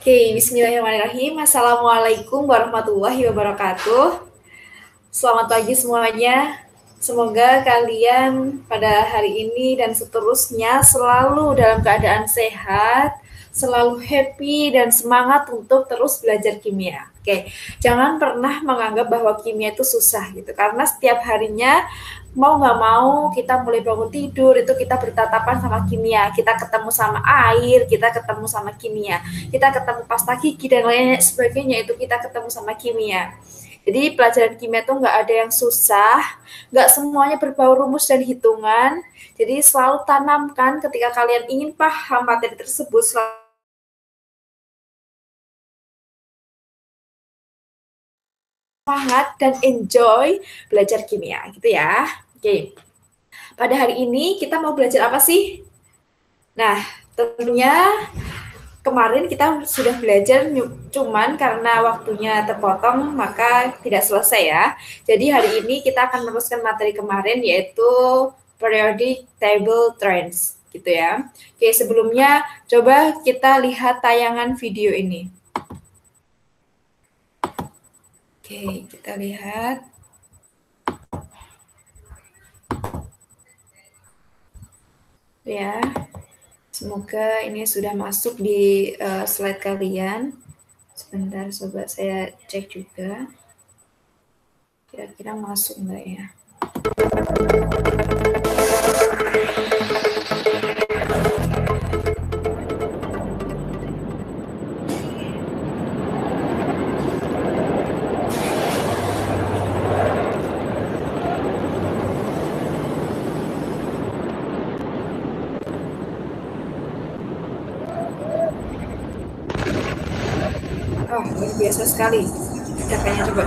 Oke, bismillahirrahmanirrahim. Assalamualaikum warahmatullahi wabarakatuh. Selamat pagi semuanya. Semoga kalian pada hari ini dan seterusnya selalu dalam keadaan sehat, selalu happy dan semangat untuk terus belajar kimia. Oke, jangan pernah menganggap bahwa kimia itu susah gitu, karena setiap harinya mau nggak mau kita mulai bangun tidur itu kita bertatapan sama kimia, kita ketemu sama air, kita ketemu sama kimia, kita ketemu pasta gigi dan lain sebagainya itu kita ketemu sama kimia. Jadi pelajaran kimia itu nggak ada yang susah, nggak semuanya berbau rumus dan hitungan. Jadi selalu tanamkan ketika kalian ingin paham materi tersebut, selalu semangat dan enjoy belajar kimia gitu ya. Oke, pada hari ini kita mau belajar apa sih? Nah, tentunya kemarin kita sudah belajar cuman karena waktunya terpotong maka tidak selesai ya. Jadi hari ini kita akan meneruskan materi kemarin yaitu periodic table trends gitu ya. Oke, sebelumnya coba kita lihat tayangan video ini. Oke, kita lihat ya. Semoga ini sudah masuk di slide kalian. Sebentar, coba saya cek juga. Kira-kira masuk nggak ya? Oh, luar biasa sekali. Kita kayaknya coba.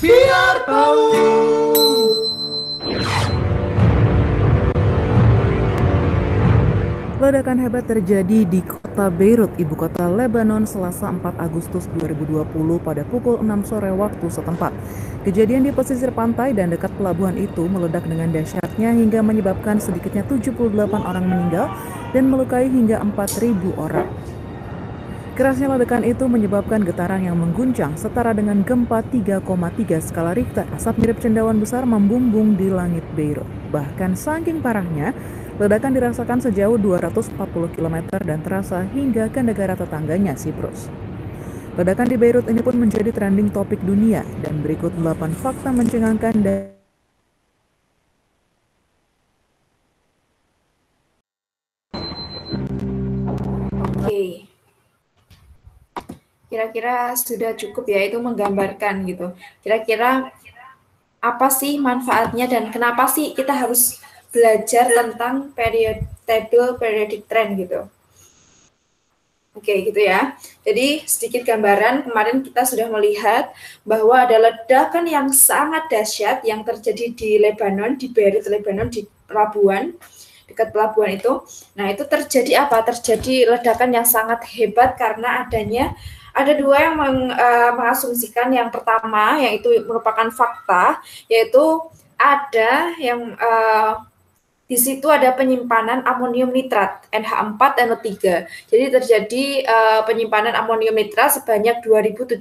Biar tahu. Ledakan hebat terjadi di kota Beirut, ibu kota Lebanon, Selasa 4 Agustus 2020 pada pukul 6 sore waktu setempat. Kejadian di pesisir pantai dan dekat pelabuhan itu meledak dengan dahsyatnya hingga menyebabkan sedikitnya 78 orang meninggal dan melukai hingga 4.000 orang. Kerasnya ledakan itu menyebabkan getaran yang mengguncang setara dengan gempa 3,3 skala Richter. Asap mirip cendawan besar membumbung di langit Beirut. Bahkan saking parahnya, ledakan dirasakan sejauh 240 km dan terasa hingga ke negara tetangganya, Siprus. Ledakan di Beirut ini pun menjadi trending topik dunia dan berikut 8 fakta mencengangkan dan Oke. Kira-kira sudah cukup ya itu menggambarkan gitu. Kira-kira apa sih manfaatnya dan kenapa sih kita harus belajar tentang periodic trend gitu. Oke, gitu ya. Jadi sedikit gambaran, kemarin kita sudah melihat bahwa ada ledakan yang sangat dahsyat yang terjadi di Lebanon, di Beirut, Lebanon, di pelabuhan, dekat pelabuhan itu. Nah, itu terjadi apa? Terjadi ledakan yang sangat hebat karena ada dua yang mengasumsikan. Yang pertama, yaitu merupakan fakta, yaitu ada yang di situ ada penyimpanan amonium nitrat NH4 NO3. Jadi terjadi penyimpanan amonium nitrat sebanyak 2.750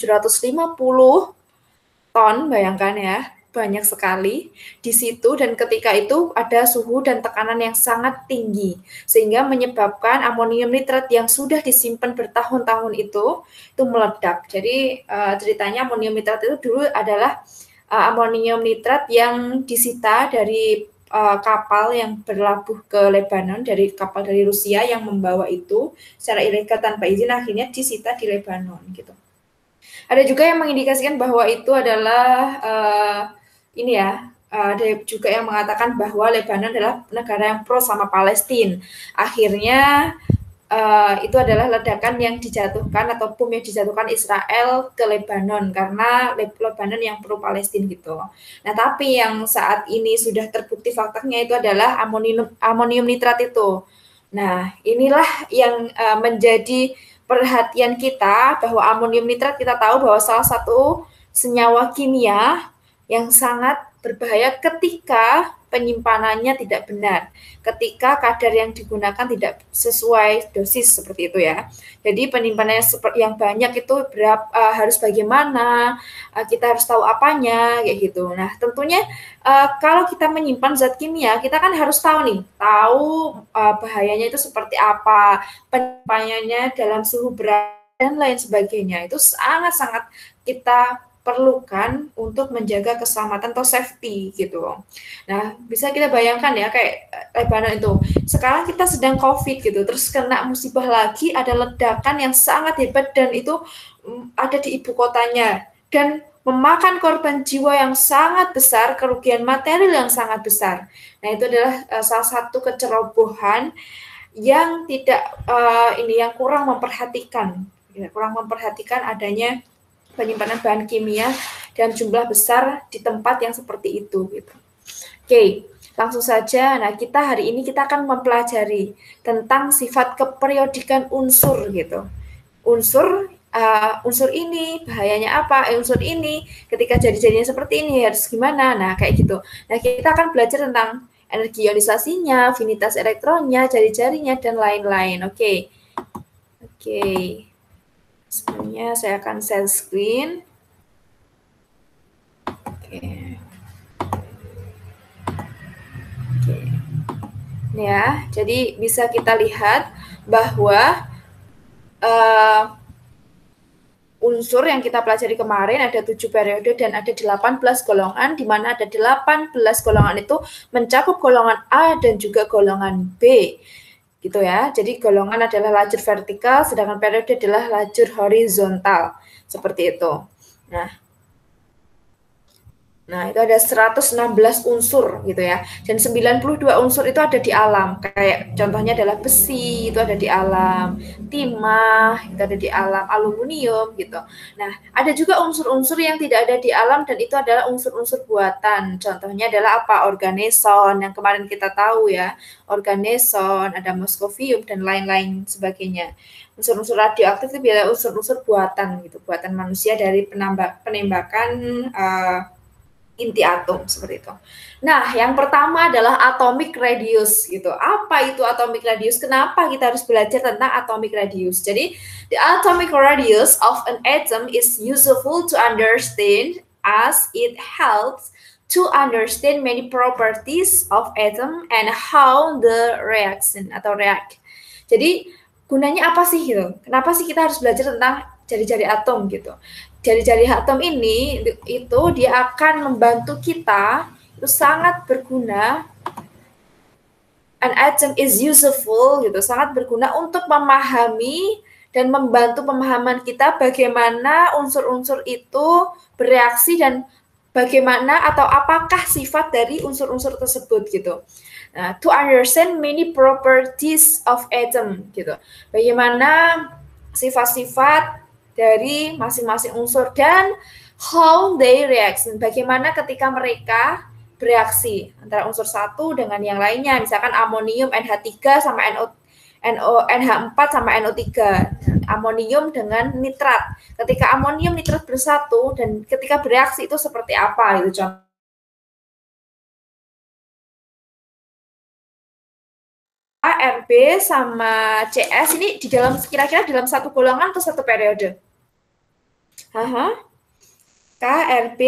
ton, bayangkan ya, banyak sekali di situ, dan ketika itu ada suhu dan tekanan yang sangat tinggi sehingga menyebabkan amonium nitrat yang sudah disimpan bertahun-tahun itu meledak. Jadi ceritanya amonium nitrat itu dulu adalah amonium nitrat yang disita dari kapal yang berlabuh ke Lebanon, dari kapal dari Rusia yang membawa itu secara ilegal tanpa izin, akhirnya disita di Lebanon gitu. Ada juga yang mengindikasikan bahwa itu adalah ini ya, ada juga yang mengatakan bahwa Lebanon adalah negara yang pro sama Palestina. Akhirnya itu adalah ledakan yang dijatuhkan atau bom yang dijatuhkan Israel ke Lebanon karena Lebanon yang pro Palestina gitu. Nah, tapi yang saat ini sudah terbukti faktanya itu adalah amonium nitrat itu. Nah, inilah yang menjadi perhatian kita bahwa amonium nitrat kita tahu bahwa salah satu senyawa kimia yang sangat berbahaya ketika penyimpanannya tidak benar, ketika kadar yang digunakan tidak sesuai dosis seperti itu ya. Jadi penyimpanannya yang banyak itu harus bagaimana, kita harus tahu apanya kayak gitu. Nah, tentunya kalau kita menyimpan zat kimia, kita kan harus tahu nih, tahu bahayanya itu seperti apa, penyimpanannya dalam suhu berapa dan lain sebagainya. Itu sangat-sangat kita perlukan untuk menjaga keselamatan atau safety gitu. Nah, bisa kita bayangkan ya kayak Lebanon itu. Sekarang kita sedang COVID gitu, terus kena musibah lagi, ada ledakan yang sangat hebat dan itu ada di ibu kotanya dan memakan korban jiwa yang sangat besar, kerugian material yang sangat besar. Nah, itu adalah salah satu kecerobohan yang tidak yang kurang memperhatikan adanya penyimpanan bahan kimia dan jumlah besar di tempat yang seperti itu gitu. Oke, langsung saja. Nah, hari ini kita akan mempelajari tentang sifat keperiodikan unsur gitu. Unsur ini bahayanya apa? Unsur ini ketika jadi-jadinya seperti ini harus gimana? Nah, kayak gitu. Nah, kita akan belajar tentang energi ionisasinya, afinitas elektronnya, jari-jarinya dan lain-lain. Oke. Sebenarnya saya akan share screen. Oke. Ya, jadi bisa kita lihat bahwa unsur yang kita pelajari kemarin ada 7 periode dan ada 18 golongan, di mana ada 18 golongan itu mencakup golongan A dan juga golongan B. Gitu ya. Jadi golongan adalah lajur vertikal, sedangkan periode adalah lajur horizontal. Seperti itu. Nah, itu ada 116 unsur gitu ya. Dan 92 unsur itu ada di alam. Kayak contohnya adalah besi, itu ada di alam. Timah, itu ada di alam. Aluminium gitu. Nah, ada juga unsur-unsur yang tidak ada di alam dan itu adalah unsur-unsur buatan. Contohnya adalah apa? Organeson yang kemarin kita tahu ya. Organeson, ada moscovium dan lain-lain sebagainya. Unsur-unsur radioaktif itu adalah unsur-unsur buatan gitu. Buatan manusia dari penembakan inti atom seperti itu. Nah, yang pertama adalah atomic radius gitu. Apa itu atomic radius? Kenapa kita harus belajar tentang atomic radius? Jadi, the atomic radius of an atom is useful to understand as it helps to understand many properties of atom and how the reaction atau react. Jadi, gunanya apa sih gitu? Kenapa sih kita harus belajar tentang jari-jari atom gitu? Jari-jari atom ini itu dia akan membantu kita, itu sangat berguna. An atom is useful gitu, sangat berguna untuk memahami dan membantu pemahaman kita bagaimana unsur-unsur itu bereaksi dan bagaimana atau apakah sifat dari unsur-unsur tersebut gitu. Nah, to understand many properties of atom gitu. Bagaimana sifat-sifat dari masing-masing unsur dan how they react. Bagaimana ketika mereka bereaksi antara unsur satu dengan yang lainnya. Misalkan amonium NH3 sama NH4 sama NO3. Amonium dengan nitrat. Ketika amonium nitrat bersatu dan ketika bereaksi itu seperti apa itu contoh. RB sama CS ini di dalam kira-kira dalam satu golongan atau satu periode? KRB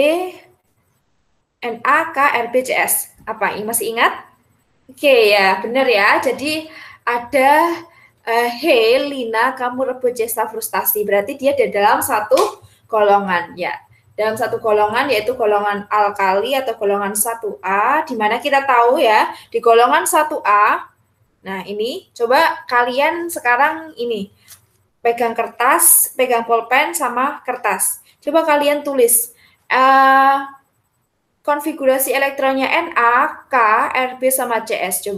NA KRB CS. Apa ini masih ingat? Oke ya, benar ya. Jadi ada hey Lina kamu rebut Cesta frustasi. Berarti dia di dalam satu golongan ya. Dalam satu golongan yaitu golongan alkali atau golongan 1A, di mana kita tahu ya, di golongan 1A. Nah, ini coba kalian sekarang ini pegang kertas, pegang pulpen sama kertas. Coba kalian tulis konfigurasi elektronnya Na, K, Rb sama Cs.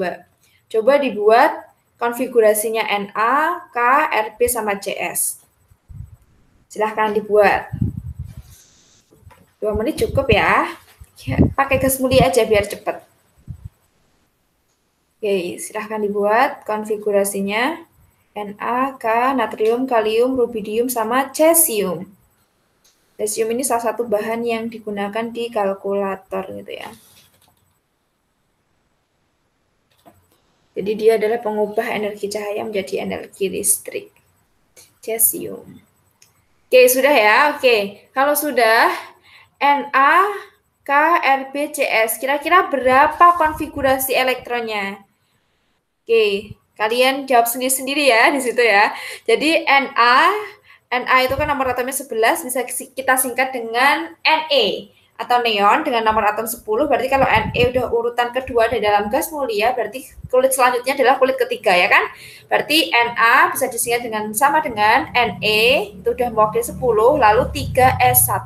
Coba dibuat konfigurasinya Na, K, Rb sama Cs. Silahkan dibuat. 2 menit cukup ya. Pakai gas mulia aja biar cepat. Oke, silahkan dibuat konfigurasinya. Na, K, natrium, kalium, rubidium, sama cesium. Cesium ini salah satu bahan yang digunakan di kalkulator gitu ya. Jadi dia adalah pengubah energi cahaya menjadi energi listrik. Cesium. Oke, sudah ya. Oke, kalau sudah, Na, K, Rb, Cs. Kira-kira berapa konfigurasi elektronnya? Oke, kalian jawab sendiri-sendiri ya di situ ya. Jadi Na itu kan nomor atomnya 11, bisa kita singkat dengan Ne atau neon dengan nomor atom 10. Berarti kalau Ne udah urutan kedua di dalam gas mulia, berarti kulit selanjutnya adalah kulit ketiga ya kan? Berarti Na bisa disingkat sama dengan Ne, itu udah mewakili 10, lalu 3S1.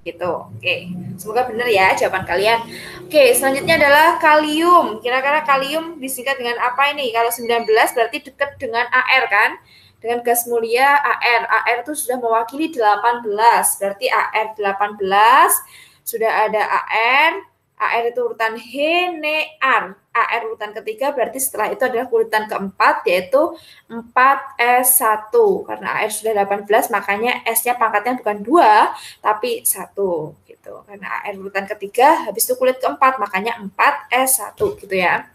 Gitu. Oke, semoga benar ya jawaban kalian. Oke, selanjutnya adalah kalium. Kira-kira kalium disingkat dengan apa ini? Kalau 19 berarti dekat dengan Ar kan? Dengan gas mulia Ar. Ar itu sudah mewakili 18. Berarti Ar 18 sudah ada Ar. Ar itu urutan Henear. Ar urutan ketiga berarti setelah itu adalah urutan keempat yaitu 4S1. Karena Ar sudah 18 makanya S-nya pangkatnya bukan 2 tapi 1 gitu. Karena Ar urutan ketiga habis itu kulit keempat makanya 4S1 gitu ya.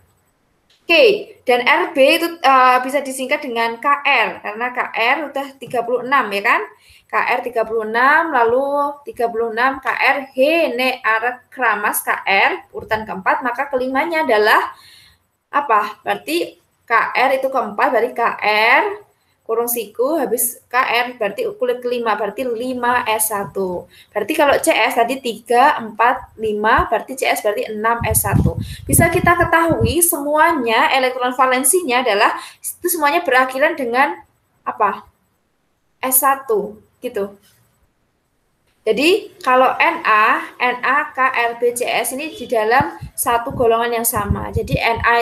Oke, dan Rb itu bisa disingkat dengan Kr karena Kr udah 36 ya kan? Kr 36 lalu 36 Kr Henear Kramas Kr urutan keempat, maka kelimanya adalah apa? Berarti Kr itu keempat, berarti Kr kurung siku habis Kr berarti kulit kelima, berarti 5S1. Berarti kalau CS tadi 3, 4, 5, berarti CS berarti 6S1. Bisa kita ketahui semuanya elektron valensinya adalah itu semuanya berakhiran dengan apa? S1 gitu. Jadi kalau Na, K, Rb, Cs ini di dalam satu golongan yang sama. Jadi Na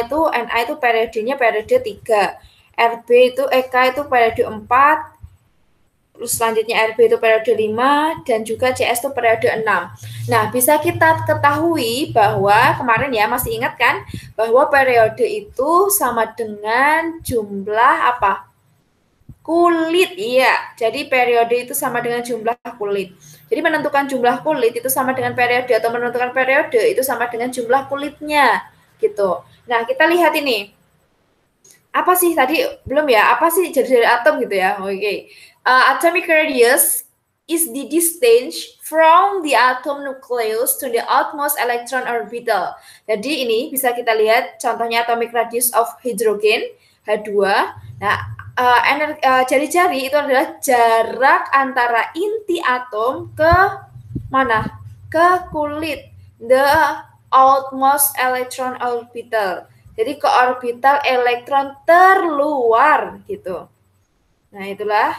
itu periodenya periode 3. Rb itu K itu periode 4. Terus selanjutnya Rb itu periode 5 dan juga Cs itu periode 6. Nah, bisa kita ketahui bahwa kemarin ya masih ingat kan bahwa periode itu sama dengan jumlah apa? Kulit, iya. Jadi periode itu sama dengan jumlah kulit. Jadi menentukan jumlah kulit itu sama dengan periode atau menentukan periode itu sama dengan jumlah kulitnya gitu. Nah, kita lihat ini. Apa sih tadi belum ya? Apa sih jari-jari atom gitu ya? Oke. Atomic radius is the distance from the atom nucleus to the outmost electron orbital. Jadi ini bisa kita lihat contohnya atomic radius of hydrogen H2. Nah, jari-jari itu adalah jarak antara inti atom ke mana? Ke kulit, the outmost electron orbital. Jadi ke orbital elektron terluar gitu. Nah, itulah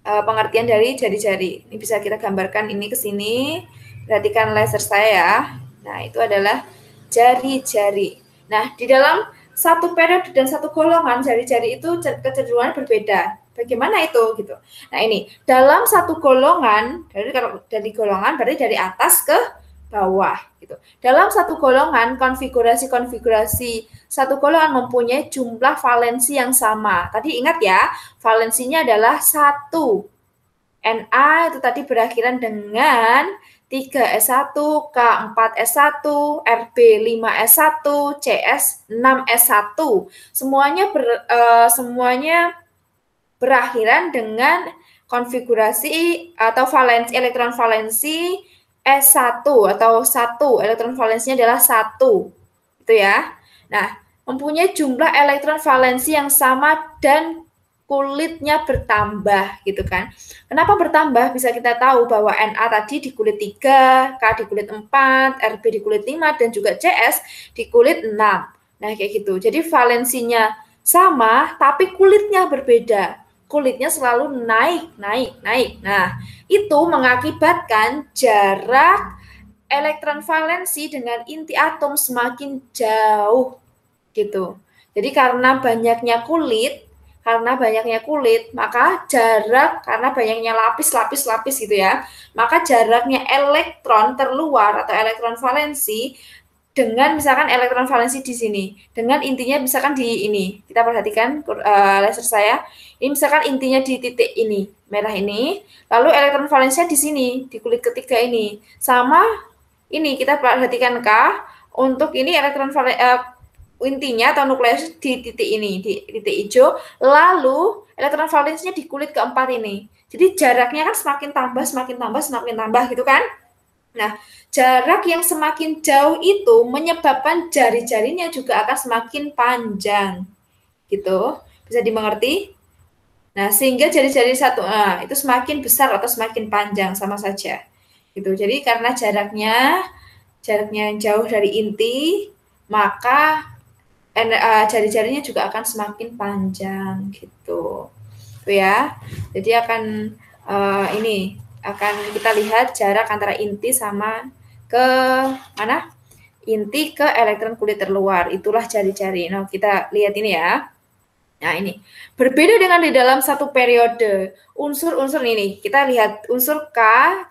pengertian dari jari-jari. Ini bisa kita gambarkan ini ke sini. Perhatikan laser saya ya. Nah, itu adalah jari-jari. Nah, di dalam satu periode dan satu golongan jari-jari itu kecenderungan berbeda. Bagaimana itu gitu? Nah, ini dalam satu golongan dari golongan berarti dari atas ke bawah gitu. Dalam satu golongan konfigurasi satu golongan mempunyai jumlah valensi yang sama. Tadi ingat ya, valensinya adalah 1. Na itu tadi berakhiran dengan 3S1, K4S1, Rb 5S1, Cs 6S1. Semuanya berakhiran dengan konfigurasi atau valensi elektron valensi S1 atau 1. Elektron valensinya adalah 1. Itu ya. Nah, mempunyai jumlah elektron valensi yang sama dan kulitnya bertambah gitu kan. Kenapa bertambah? Bisa kita tahu bahwa Na tadi di kulit 3, K di kulit 4, Rb di kulit 5, dan juga Cs di kulit 6. Nah, kayak gitu. Jadi valensinya sama, tapi kulitnya berbeda. kulitnya selalu naik. Nah, itu mengakibatkan jarak elektron valensi dengan inti atom semakin jauh gitu. Jadi karena banyaknya kulit, maka jarak, karena banyaknya lapis gitu ya, maka jaraknya elektron terluar atau elektron valensi dengan misalkan elektron valensi di sini, dengan intinya misalkan di ini, kita perhatikan laser saya, ini misalkan intinya di titik ini, merah ini, lalu elektron valensinya di sini, di kulit ketiga ini, sama ini kita perhatikan untuk ini elektron intinya atau nukleus di titik ini, di titik hijau, lalu elektron valensinya di kulit keempat ini. Jadi jaraknya kan semakin tambah gitu kan? Nah, jarak yang semakin jauh itu menyebabkan jari-jarinya juga akan semakin panjang. Gitu. Bisa dimengerti? Nah, sehingga jari-jari itu semakin besar atau semakin panjang sama saja. Gitu. Jadi karena jaraknya jauh dari inti, maka jari-jarinya juga akan semakin panjang gitu. Tuh ya. Jadi akan akan kita lihat jarak antara inti sama ke mana? Inti ke elektron kulit terluar. Itulah jari-jari. Nah, kita lihat ini ya. Nah, ini. Berbeda dengan di dalam satu periode. Unsur-unsur ini. Kita lihat unsur K,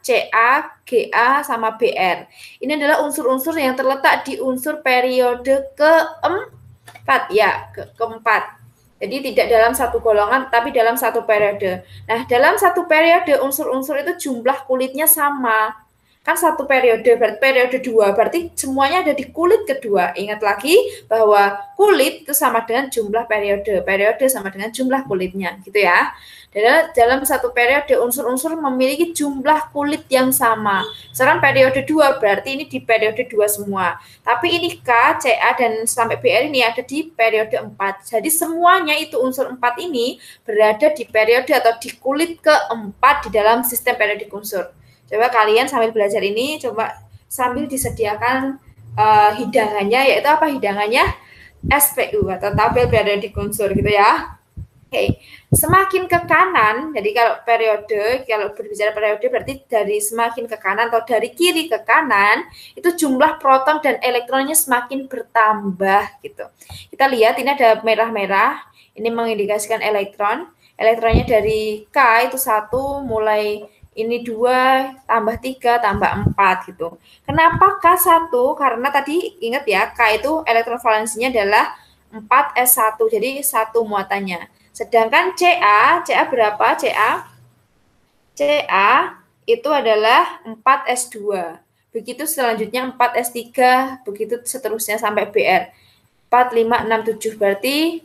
Ca, Ga, sama Br. Ini adalah unsur-unsur yang terletak di unsur periode keempat. Ya, keempat. Jadi tidak dalam satu golongan, tapi dalam satu periode. Nah, dalam satu periode unsur-unsur itu jumlah kulitnya sama. Kan satu periode, berarti periode 2, berarti semuanya ada di kulit kedua. Ingat lagi bahwa kulit itu sama dengan jumlah periode sama dengan jumlah kulitnya, gitu ya. Dalam satu periode unsur-unsur memiliki jumlah kulit yang sama. Misalkan periode 2 berarti ini di periode 2 semua. Tapi ini K, Ca, dan sampai Br ini ada di periode 4. Jadi semuanya itu unsur 4 ini berada di periode atau di kulit keempat di dalam sistem periodik unsur. Coba kalian sambil belajar ini, coba sambil disediakan hidangannya, yaitu apa hidangannya? SPU atau tabel periodik unsur gitu ya. Oke, semakin ke kanan, jadi kalau berbicara periode berarti dari semakin ke kanan atau dari kiri ke kanan, itu jumlah proton dan elektronnya semakin bertambah gitu. Kita lihat ini ada merah-merah, ini mengindikasikan elektron. Elektronnya dari K itu 1, mulai ini 2, tambah 3, tambah 4 gitu. Kenapa K1? Karena tadi ingat ya, K itu elektron valensinya adalah 4s1, jadi 1 muatannya. Sedangkan Ca berapa? Ca itu adalah 4s2. Begitu selanjutnya 4s3, begitu seterusnya sampai Br. 4, 5, 6, 7 berarti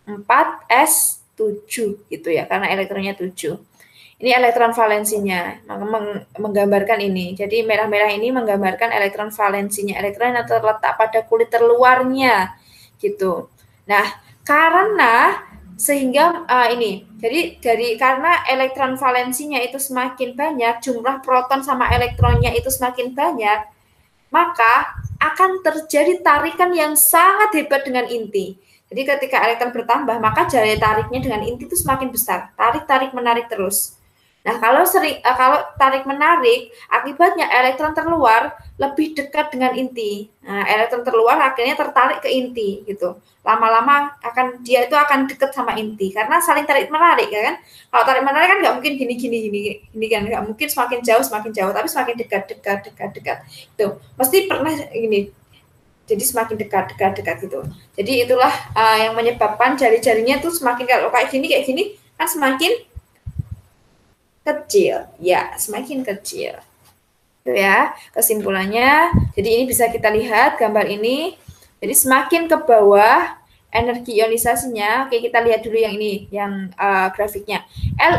4s7 gitu ya, karena elektronnya 7. Ini elektron valensinya, menggambarkan ini. Jadi merah-merah ini menggambarkan elektron valensinya, elektron yang terletak pada kulit terluarnya gitu. Nah, karena karena elektron valensinya itu semakin banyak, jumlah proton sama elektronnya itu semakin banyak, maka akan terjadi tarikan yang sangat hebat dengan inti. Jadi ketika elektron bertambah, maka jari tariknya dengan inti itu semakin besar. Tarik menarik terus. Nah, kalau tarik menarik, akibatnya elektron terluar lebih dekat dengan inti. Nah, elektron terluar akhirnya tertarik ke inti gitu. Lama-lama dia itu akan dekat sama inti karena saling tarik menarik ya kan. Kalau tarik menarik kan nggak mungkin gini kan, nggak mungkin semakin jauh, tapi semakin dekat. Itu pasti pernah ini. Jadi semakin dekat gitu. Jadi itulah yang menyebabkan jari-jarinya tuh semakin kalau kayak gini kan semakin kecil, ya semakin kecil. Itu ya kesimpulannya. Jadi ini bisa kita lihat gambar ini. Jadi semakin ke bawah energi ionisasinya. Oke, kita lihat dulu yang ini, yang grafiknya.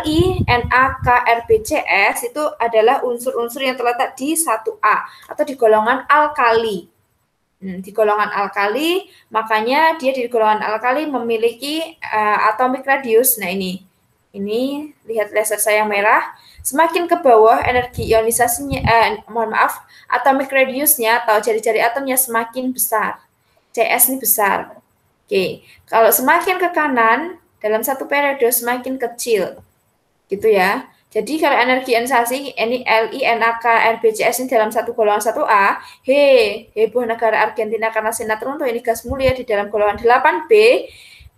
Li, Na, K, Rb, Cs itu adalah unsur-unsur yang terletak di 1A atau di golongan alkali. Di golongan alkali, makanya dia di golongan alkali memiliki atomic radius. Nah ini lihat laser saya yang merah, semakin ke bawah energi ionisasinya, atomic radiusnya atau jari-jari atomnya semakin besar. Cs ini besar. Oke, kalau semakin ke kanan, dalam satu periode semakin kecil. Gitu ya. Jadi kalau energi ionisasi ini Li, NaK, RBCS ini dalam satu golongan 1A, heboh negara Argentina karena sinetron tuh ini gas mulia di dalam golongan 8B.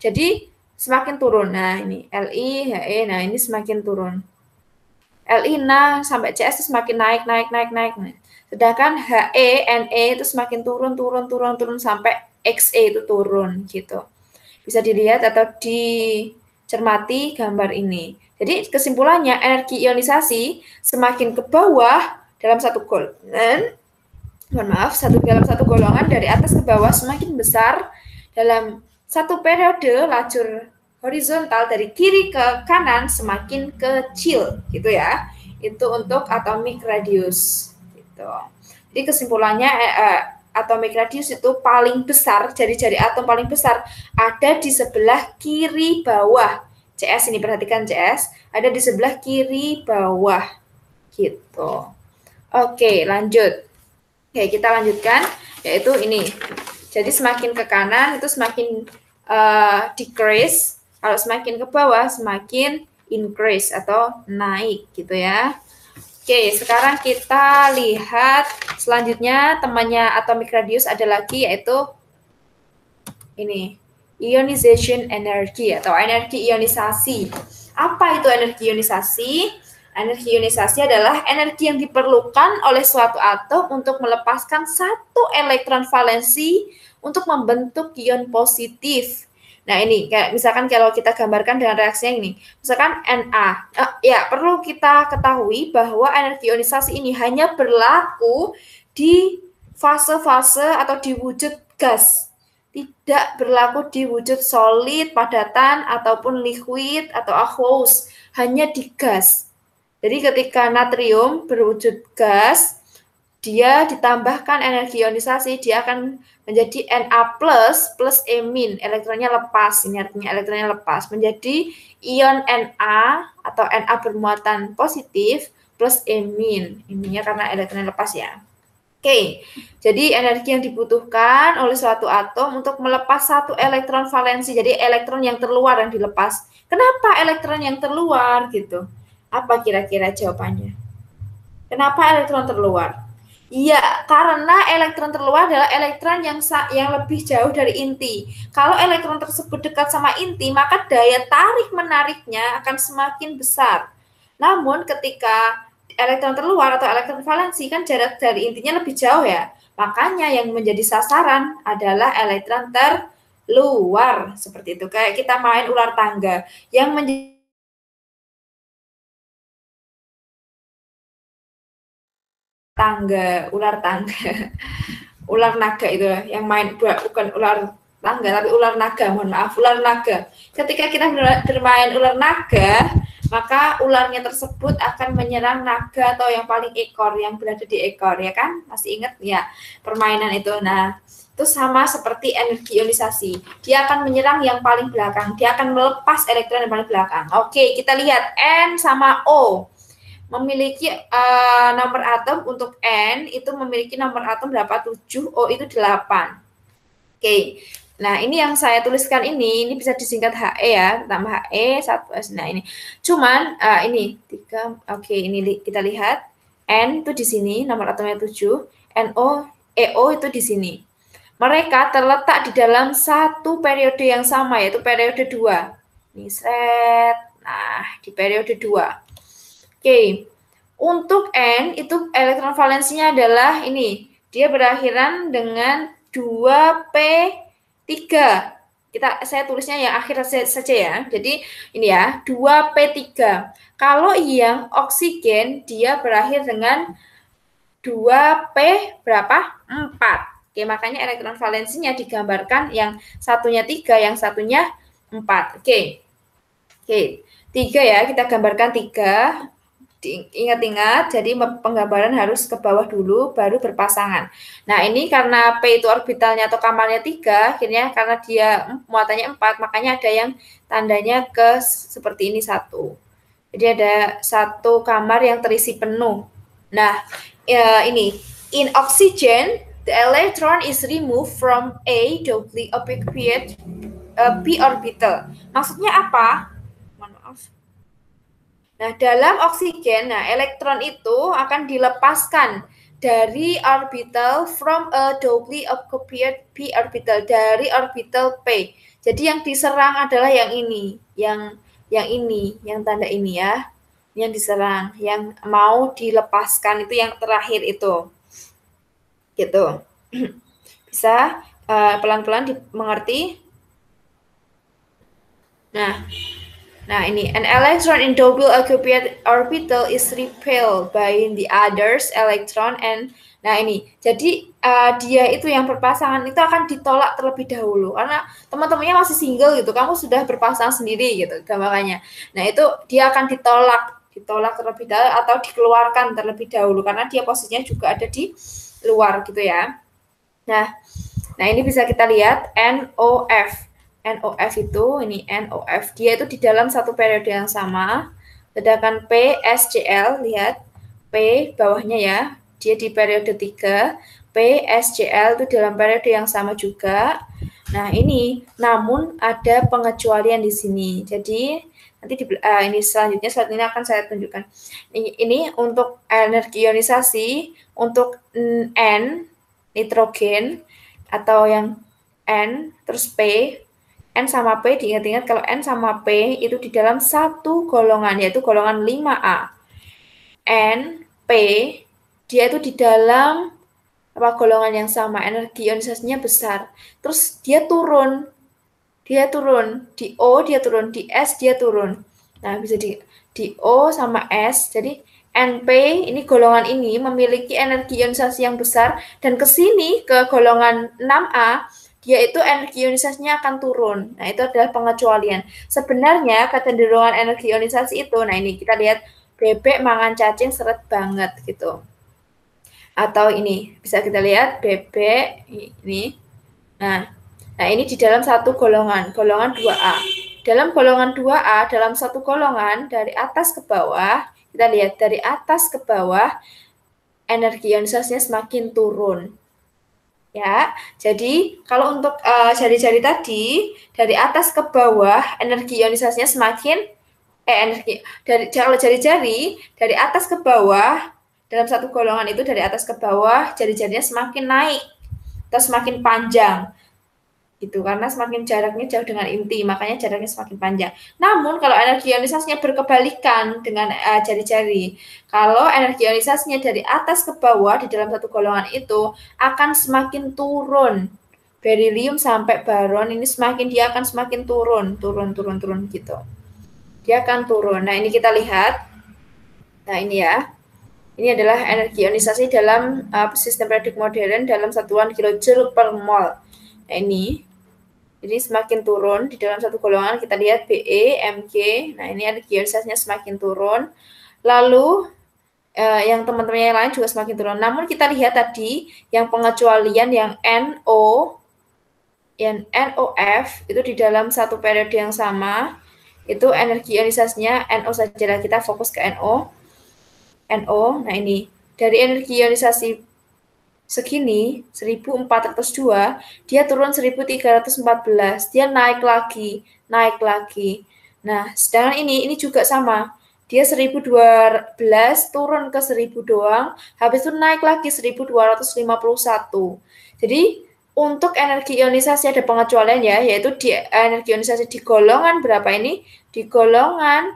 Jadi semakin turun. Nah, ini Li, He, nah ini semakin turun. Li, Na sampai CS itu semakin naik. Sedangkan He, Ne itu semakin turun sampai Xe itu turun gitu. Bisa dilihat atau dicermati gambar ini. Jadi kesimpulannya energi ionisasi semakin ke bawah dalam satu golongan, dalam satu golongan dari atas ke bawah semakin besar dalam satu periode lajur horizontal dari kiri ke kanan semakin kecil gitu ya. Itu untuk atomic radius gitu. Jadi kesimpulannya atomic radius itu paling besar, jari-jari atom paling besar ada di sebelah kiri bawah. CS ini, perhatikan CS, ada di sebelah kiri bawah gitu. Oke, lanjut. Oke, kita lanjutkan, yaitu ini. Jadi semakin ke kanan itu semakin decrease, kalau semakin ke bawah semakin increase atau naik gitu ya. Oke, sekarang kita lihat selanjutnya temannya atomic radius ada lagi yaitu ini, ionization energy atau energi ionisasi. Apa itu energi ionisasi? Energi ionisasi adalah energi yang diperlukan oleh suatu atom untuk melepaskan satu elektron valensi untuk membentuk ion positif. Nah ini, kayak misalkan kalau kita gambarkan dengan reaksinya ini, misalkan Na. Ya, perlu kita ketahui bahwa energi ionisasi ini hanya berlaku di fase-fase atau di wujud gas. Tidak berlaku di wujud solid, padatan, ataupun liquid, atau aqueous. Hanya di gas. Jadi ketika natrium berwujud gas, dia ditambahkan energi ionisasi, dia akan menjadi Na plus E-, elektronnya lepas, ini artinya elektronnya lepas, menjadi ion Na atau Na bermuatan positif plus E-, ininya karena elektronnya lepas ya. Oke, jadi energi yang dibutuhkan oleh suatu atom untuk melepas satu elektron valensi, jadi elektron yang terluar yang dilepas. Kenapa elektron yang terluar gitu? Apa kira-kira jawabannya? Kenapa elektron terluar? Iya, karena elektron terluar adalah elektron yang lebih jauh dari inti. Kalau elektron tersebut dekat sama inti, maka daya tarik menariknya akan semakin besar. Namun ketika elektron terluar atau elektron valensi kan jarak dari intinya lebih jauh ya. Makanya yang menjadi sasaran adalah elektron terluar. Seperti itu. Kayak kita main ular tangga. Yang menjadi ular tangga. Ular naga itu yang main, bukan ular tangga tapi ular naga, mohon maaf, ular naga. Ketika kita bermain ular naga, maka ularnya tersebut akan menyerang naga atau yang paling ekor, yang berada di ekor, ya kan? Masih ingat ya permainan itu? Nah, itu sama seperti energi ionisasi. Dia akan menyerang yang paling belakang, dia akan melepas elektron yang paling belakang. Oke, kita lihat N sama O. Memiliki nomor atom untuk N itu memiliki nomor atom berapa? 7, O itu 8. Oke. Nah, ini yang saya tuliskan ini bisa disingkat He ya, tambah He 1S. Nah, ini. Cuman ini 3. Oke, ini kita lihat N itu di sini, nomor atomnya 7, NO, EO itu di sini. Mereka terletak di dalam satu periode yang sama, yaitu periode 2. Ini set. Nah, di periode 2. Oke, untuk N itu elektron valensinya adalah ini, dia berakhiran dengan 2p3. Saya tulisnya yang akhir saja ya. Jadi ini ya, 2p3. Kalau yang oksigen dia berakhir dengan 2p berapa? 4. Oke, makanya elektron valensinya digambarkan yang satunya 3, yang satunya 4. Oke. 3 ya, kita gambarkan 3. Ingat-ingat, jadi penggambaran harus ke bawah dulu, baru berpasangan. Nah, ini karena P itu orbitalnya atau kamarnya 3, akhirnya karena dia muatannya 4, makanya ada yang tandanya ke seperti ini 1. Jadi ada satu kamar yang terisi penuh. Nah, ini, in oxygen, the electron is removed from a doubly occupied p orbital. Maksudnya apa? Mohon maaf. Nah, dalam oksigen, elektron itu akan dilepaskan dari orbital from a doubly occupied p orbital, dari orbital p. Jadi yang diserang adalah yang ini, yang ini, yang tanda ini ya. Yang diserang, yang mau dilepaskan itu yang terakhir itu. Gitu. Bisa pelan-pelan dimengerti? Nah, ini an electron in double occupied orbital is repelled by the others electron and ini. Jadi dia itu yang berpasangan itu akan ditolak terlebih dahulu karena teman-temannya masih single gitu. Kamu sudah berpasangan sendiri gitu gambarannya. Nah, itu dia akan ditolak terlebih dahulu atau dikeluarkan terlebih dahulu karena dia posisinya juga ada di luar gitu ya. Nah, ini bisa kita lihat NOF. NOF itu, ini NOF, dia itu di dalam satu periode yang sama, sedangkan PSCl, lihat, P bawahnya ya, dia di periode 3, PSCl itu dalam periode yang sama juga. Nah, ini, namun ada pengecualian di sini, jadi nanti ini selanjutnya akan saya tunjukkan. Ini untuk energi ionisasi, untuk N, nitrogen, atau yang N, terus P, N sama P, diingat-ingat kalau N sama P itu di dalam satu golongan, yaitu golongan 5A. N, P, dia itu di dalam golongan yang sama, energi ionisasinya besar. Terus dia turun, di O dia turun, di S dia turun. Nah, bisa di O sama S, jadi NP, ini golongan ini memiliki energi ionisasi yang besar, dan ke sini, ke golongan 6A, dia itu energi ionisasinya akan turun. Nah, itu adalah pengecualian. Sebenarnya kecenderungan energi ionisasi itu, nah ini kita lihat bebek mangan cacing seret banget gitu. Atau ini bisa kita lihat bebek ini. Nah ini di dalam satu golongan 2A. Dalam golongan 2A, dalam satu golongan dari atas ke bawah, kita lihat dari atas ke bawah energi ionisasinya semakin turun. Ya, jadi kalau untuk jari-jari tadi dari atas ke bawah energi ionisasinya semakin kalau jari-jari dari atas ke bawah dalam satu golongan itu dari atas ke bawah jari-jarinya semakin naik atau semakin panjang gitu karena semakin jaraknya jauh dengan inti makanya jaraknya semakin panjang. Namun kalau energi ionisasinya berkebalikan dengan jari-jari, kalau energi ionisasinya dari atas ke bawah di dalam satu golongan itu akan semakin turun. Berilium sampai baron ini dia akan semakin turun gitu. Dia akan turun. Nah, ini kita lihat. Nah, ini ya. Ini adalah energi ionisasi dalam sistem periodik modern dalam satuan kilojoule per mol. Nah, ini. Jadi semakin turun di dalam satu golongan, kita lihat Be, Mg, nah ini energi ionisasinya semakin turun. Lalu yang teman-teman yang lain juga semakin turun. Namun kita lihat tadi yang pengecualian yang NO, yang NOF itu di dalam satu periode yang sama, itu energi ionisasinya NO saja. Kita fokus ke NO. Nah ini dari energi ionisasi segini 1402 dia turun 1314, dia naik lagi. Nah, sedangkan ini juga sama, dia 1012 turun ke 1000 doang, habis itu naik lagi 1251. Jadi untuk energi ionisasi ada pengecualian ya, yaitu di energi ionisasi di golongan berapa ini? Di golongan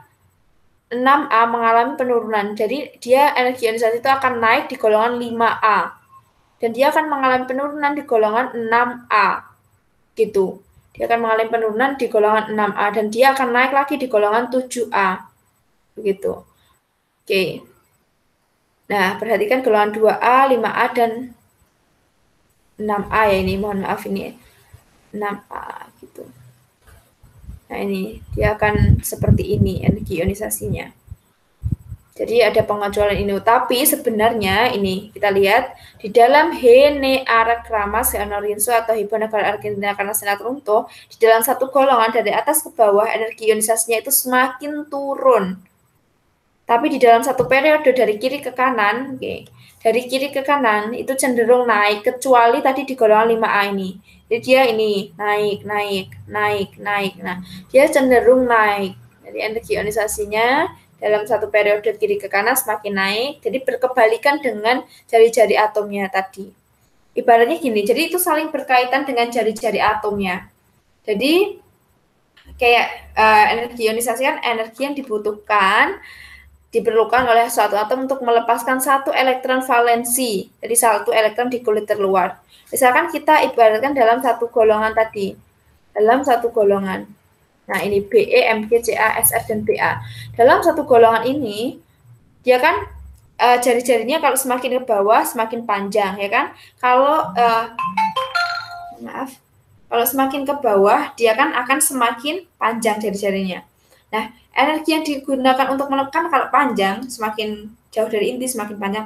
6A mengalami penurunan. Jadi dia energi ionisasi itu akan naik di golongan 5A. Dan dia akan mengalami penurunan di golongan 6A. Gitu. Dia akan mengalami penurunan di golongan 6A. Dan dia akan naik lagi di golongan 7A. Begitu. Oke. Nah, perhatikan golongan 2A, 5A, dan 6A ya ini. Mohon maaf ini. 6A. Gitu. Nah, ini. Dia akan seperti ini energi ionisasinya. Jadi ada pengecualian ini, tapi sebenarnya ini kita lihat di dalam Henearekramas Heanorinso atau Hibernegara Argentina karena Senatrunto, di dalam satu golongan dari atas ke bawah energi ionisasinya itu semakin turun. Tapi di dalam satu periode dari kiri ke kanan, dari kiri ke kanan itu cenderung naik kecuali tadi di golongan 5A ini. Jadi dia ini naik. Nah, dia cenderung naik. Jadi energi ionisasinya dalam satu periode kiri ke kanan semakin naik. Jadi berkebalikan dengan jari-jari atomnya tadi. Ibaratnya gini, jadi itu saling berkaitan dengan jari-jari atomnya. Jadi kayak energi ionisasi kan energi yang diperlukan oleh suatu atom untuk melepaskan satu elektron valensi. Jadi satu elektron di kulit terluar. Misalkan kita ibaratkan dalam satu golongan tadi. Dalam satu golongan. Nah, ini Be, Mg, Ca, Sr, dan Ba. Dalam satu golongan ini, dia kan jari-jarinya kalau semakin ke bawah semakin panjang, ya kan? Kalau kalau semakin ke bawah dia kan akan semakin panjang jari-jarinya. Nah, energi yang digunakan untuk menekan kalau panjang semakin jauh dari inti semakin panjang.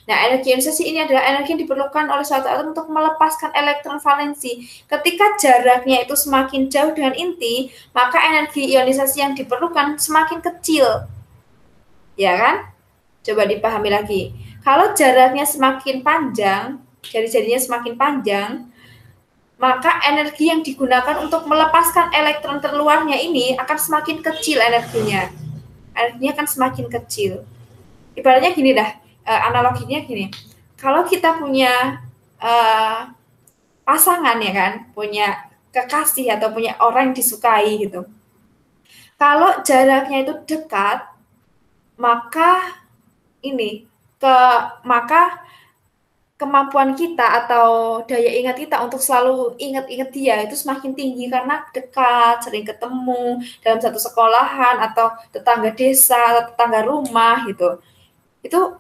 Nah, energi ionisasi ini adalah energi yang diperlukan oleh suatu atom untuk melepaskan elektron valensi. Ketika jaraknya itu semakin jauh dengan inti, maka energi ionisasi yang diperlukan semakin kecil. Ya kan? Coba dipahami lagi. Kalau jaraknya semakin panjang, jari-jarinya semakin panjang, maka energi yang digunakan untuk melepaskan elektron terluarnya ini akan semakin kecil energinya. Energinya akan semakin kecil. Ibaratnya gini dah, analoginya gini. Kalau kita punya pasangan ya kan, punya kekasih atau punya orang yang disukai gitu. Kalau jaraknya itu dekat, maka kemampuan kita atau daya ingat kita untuk selalu ingat-ingat dia itu semakin tinggi karena dekat, sering ketemu dalam satu sekolahan atau tetangga desa atau tetangga rumah gitu. Itu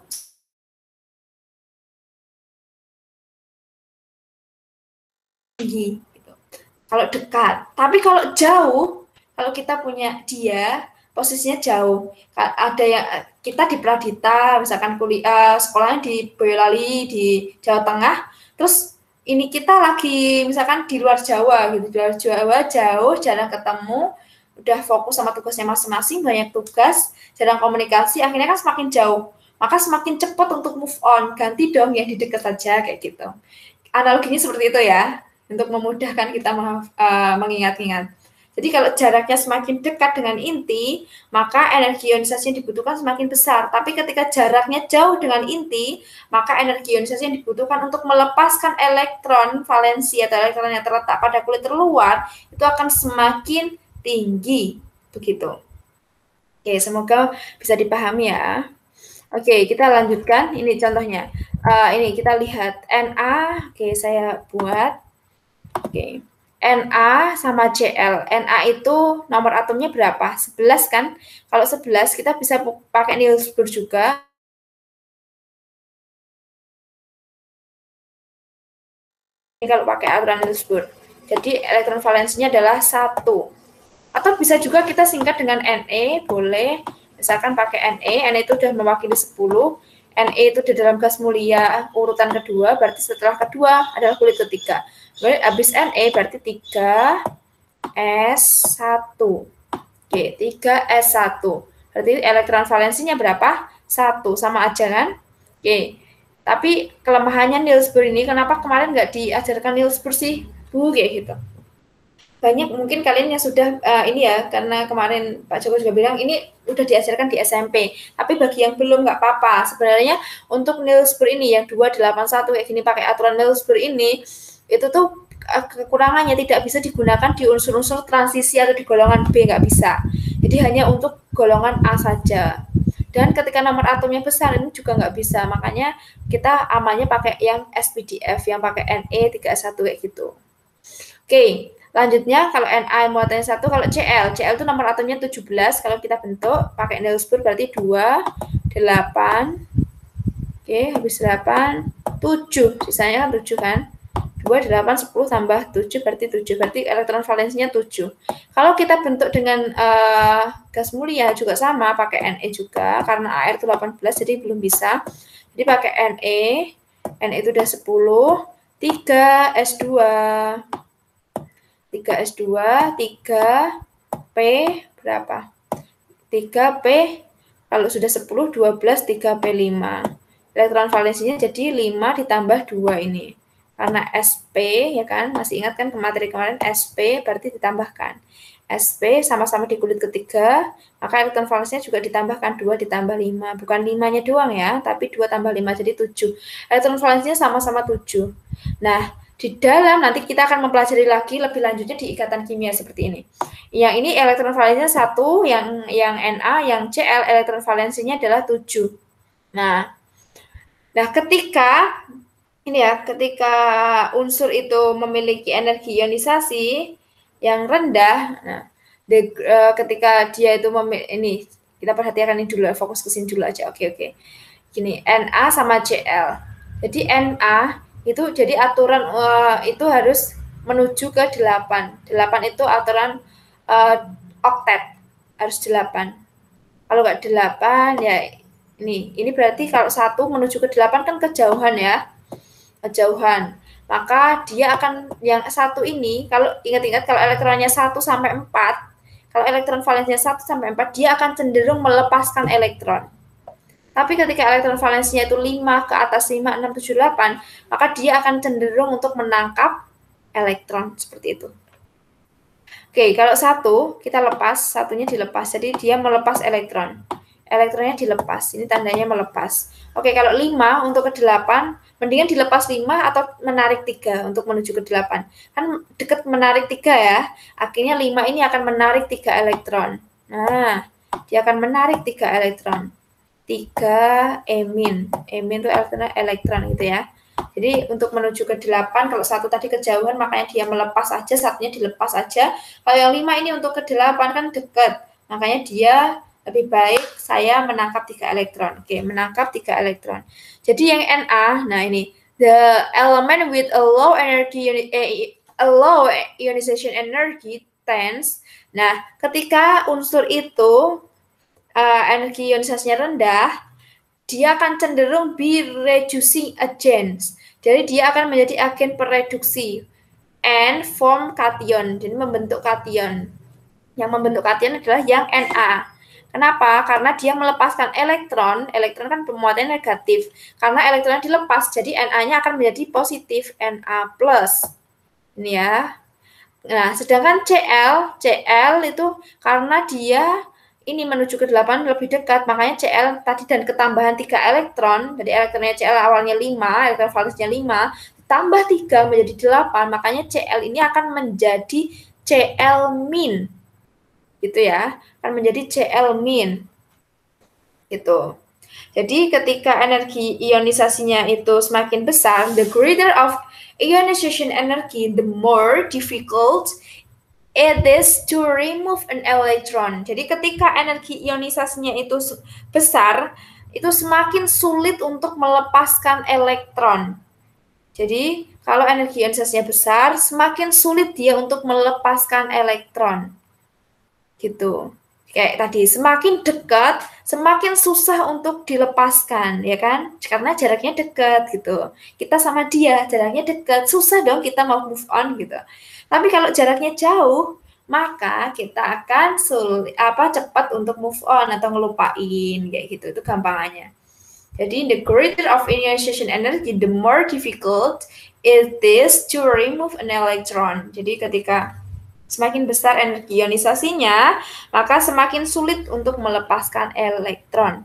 tinggi gitu. Kalau dekat. Tapi kalau jauh, kalau kita punya dia posisinya jauh. Ada yang kita di Pradita, misalkan kuliah sekolahnya di Boyolali di Jawa Tengah, terus ini kita lagi misalkan di luar Jawa gitu, di luar Jawa jauh, jarang ketemu, udah fokus sama tugasnya masing-masing, banyak tugas, jarang komunikasi, akhirnya kan semakin jauh. Maka semakin cepat untuk move on, ganti dong yang di dekat saja kayak gitu. Analoginya seperti itu ya, untuk memudahkan kita mengingat-ingat. Jadi kalau jaraknya semakin dekat dengan inti, maka energi ionisasi yang dibutuhkan semakin besar. Tapi ketika jaraknya jauh dengan inti, maka energi ionisasi yang dibutuhkan untuk melepaskan elektron valensi atau elektron yang terletak pada kulit terluar itu akan semakin tinggi. Begitu. Oke, semoga bisa dipahami ya. Oke, kita lanjutkan. Ini contohnya. Ini kita lihat Na. Oke, saya buat. Oke. Na sama Cl. Na itu nomor atomnya berapa? 11 kan? Kalau 11 kita bisa pakai Niels Bohr juga. Ini kalau pakai aturan Niels Bohr. Jadi elektron valensinya adalah 1. Atau bisa juga kita singkat dengan Ne, boleh. Misalkan pakai Ne itu sudah mewakili 10. Ne itu di dalam gas mulia urutan kedua, berarti setelah kedua adalah kulit ketiga. Habis Ne berarti 3S1. Oke, 3S1. Berarti elektron valensinya berapa? 1, sama aja kan? Oke, tapi kelemahannya Niels Bohr ini, kenapa kemarin nggak diajarkan Niels Bohr sih? Kayak gitu. Banyak mungkin kalian yang sudah ini ya, karena kemarin Pak Joko juga bilang ini udah diajarkan di SMP. Tapi bagi yang belum nggak apa-apa. Sebenarnya untuk Niels Bohr ini yang 281 kayak gini pakai aturan Niels Bohr ini, itu tuh kekurangannya tidak bisa digunakan di unsur-unsur transisi atau di golongan B, nggak bisa. Jadi hanya untuk golongan A saja. Dan ketika nomor atomnya besar ini juga nggak bisa. Makanya kita amannya pakai yang SPDF, yang pakai Ne3S1 kayak gitu. Oke. Lanjutnya kalau Na muatannya 1, kalau Cl itu nomor atomnya 17, kalau kita bentuk pakai Niels Bohr berarti 2, 8, oke, habis 8, 7, sisanya kan 7 kan, 2, 8, 10 tambah 7 berarti 7, berarti elektron valensinya 7. Kalau kita bentuk dengan gas mulia juga sama, pakai Ne juga, karena Ar itu 18, jadi belum bisa, jadi pakai Ne itu udah 10, 3S2, 3S2, 3P berapa? 3P, kalau sudah 10, 12, 3P5. Elektron valensinya jadi 5 ditambah 2 ini. Karena SP, ya kan, masih ingat kan ke materi kemarin, SP berarti ditambahkan. SP sama-sama di kulit ketiga, maka elektron valensinya juga ditambahkan 2 ditambah 5. Bukan 5-nya doang ya, tapi 2 tambah 5 jadi 7. Elektron valensinya sama-sama 7. Nah, di dalam nanti kita akan mempelajari lagi lebih lanjutnya di ikatan kimia seperti ini. Yang ini elektron valensinya 1, yang Na, yang Cl elektron valensinya adalah 7. Nah, ketika ini ya, ketika unsur itu memiliki energi ionisasi yang rendah, nah, ketika dia itu ini kita perhatikan ini dulu, fokus ke sini dulu aja. Oke. Gini, Na sama Cl. Jadi Na itu jadi aturan itu harus menuju ke 8. 8 itu aturan oktet, harus 8. Kalau nggak 8 ya ini berarti kalau 1 menuju ke 8 kan kejauhan ya. Kejauhan. Maka dia akan yang 1 ini, kalau ingat-ingat kalau elektronnya 1 sampai 4, kalau elektron valensinya 1 sampai 4, dia akan cenderung melepaskan elektron. Tapi ketika elektron valensinya itu 5 ke atas 5, 6, 7, 8, maka dia akan cenderung untuk menangkap elektron seperti itu. Oke, kalau 1 kita lepas, satunya dilepas. Jadi dia melepas elektron. Elektronnya dilepas. Ini tandanya melepas. Oke, kalau 5 untuk ke 8, mendingan dilepas 5 atau menarik 3 untuk menuju ke 8. Kan dekat menarik 3 ya. Akhirnya 5 ini akan menarik 3 elektron. Nah, dia akan menarik 3 elektron. 3 emin. Emin itu elektron gitu ya. Jadi untuk menuju ke 8, kalau 1 tadi kejauhan, makanya dia melepas aja, satunya dilepas aja. Kalau yang 5 ini untuk ke 8 kan dekat. Makanya dia lebih baik saya menangkap 3 elektron. Oke, menangkap 3 elektron. Jadi yang Na, nah ini, the element with a low ionization energy tends. Nah, ketika unsur itu energi ionisasinya rendah, dia akan cenderung be reducing agents. Jadi dia akan menjadi agen pereduksi and form cation. Jadi membentuk cation. Yang membentuk cation adalah yang Na. Kenapa? Karena dia melepaskan elektron. Elektron kan pemuatannya negatif. Karena elektronnya dilepas, jadi Na-nya akan menjadi positif, Na+. Ini ya. Nah, sedangkan Cl itu karena dia ini menuju ke 8 lebih dekat, makanya Cl tadi dan ketambahan 3 elektron, jadi elektronnya Cl awalnya 5, elektron valensinya 5, tambah 3 menjadi 8, makanya Cl ini akan menjadi Cl-min. Gitu ya, akan menjadi Cl-min. Gitu. Jadi ketika energi ionisasinya itu semakin besar, the greater of ionization energy, the more difficult it is to remove an electron. Jadi ketika energi ionisasinya itu besar, itu semakin sulit untuk melepaskan elektron. Jadi kalau energi ionisasinya besar, semakin sulit dia untuk melepaskan elektron. Gitu. Kayak tadi, semakin dekat, semakin susah untuk dilepaskan, ya kan? Karena jaraknya dekat gitu. Kita sama dia, jaraknya dekat, susah dong kita mau move on gitu. Tapi kalau jaraknya jauh, maka kita akan cepat untuk move on atau ngelupain kayak gitu. Itu gampangannya. Jadi the greater of ionization energy, the more difficult it is to remove an electron. Jadi ketika semakin besar energi ionisasinya, maka semakin sulit untuk melepaskan elektron.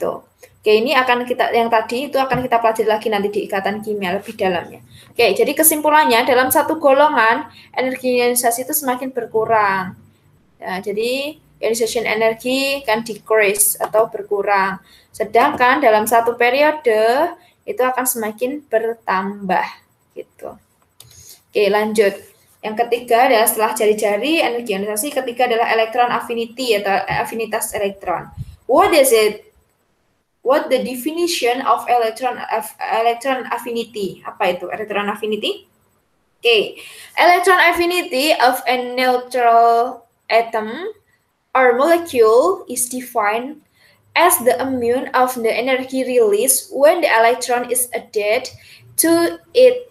Tuh. Oke, ini akan yang tadi itu akan kita pelajari lagi nanti di ikatan kimia lebih dalamnya. Oke, jadi kesimpulannya dalam satu golongan energi ionisasi itu semakin berkurang. Ya, jadi ionization energi kan decrease atau berkurang. Sedangkan dalam satu periode itu akan semakin bertambah gitu. Oke, lanjut. Yang ketiga adalah setelah jari-jari energi ionisasi, ketiga adalah electron affinity atau afinitas elektron. What is it? What the definition of electron affinity? Apa itu electron affinity? Okay. Electron affinity of a neutral atom or molecule is defined as the amount of the energy released when the electron is added to it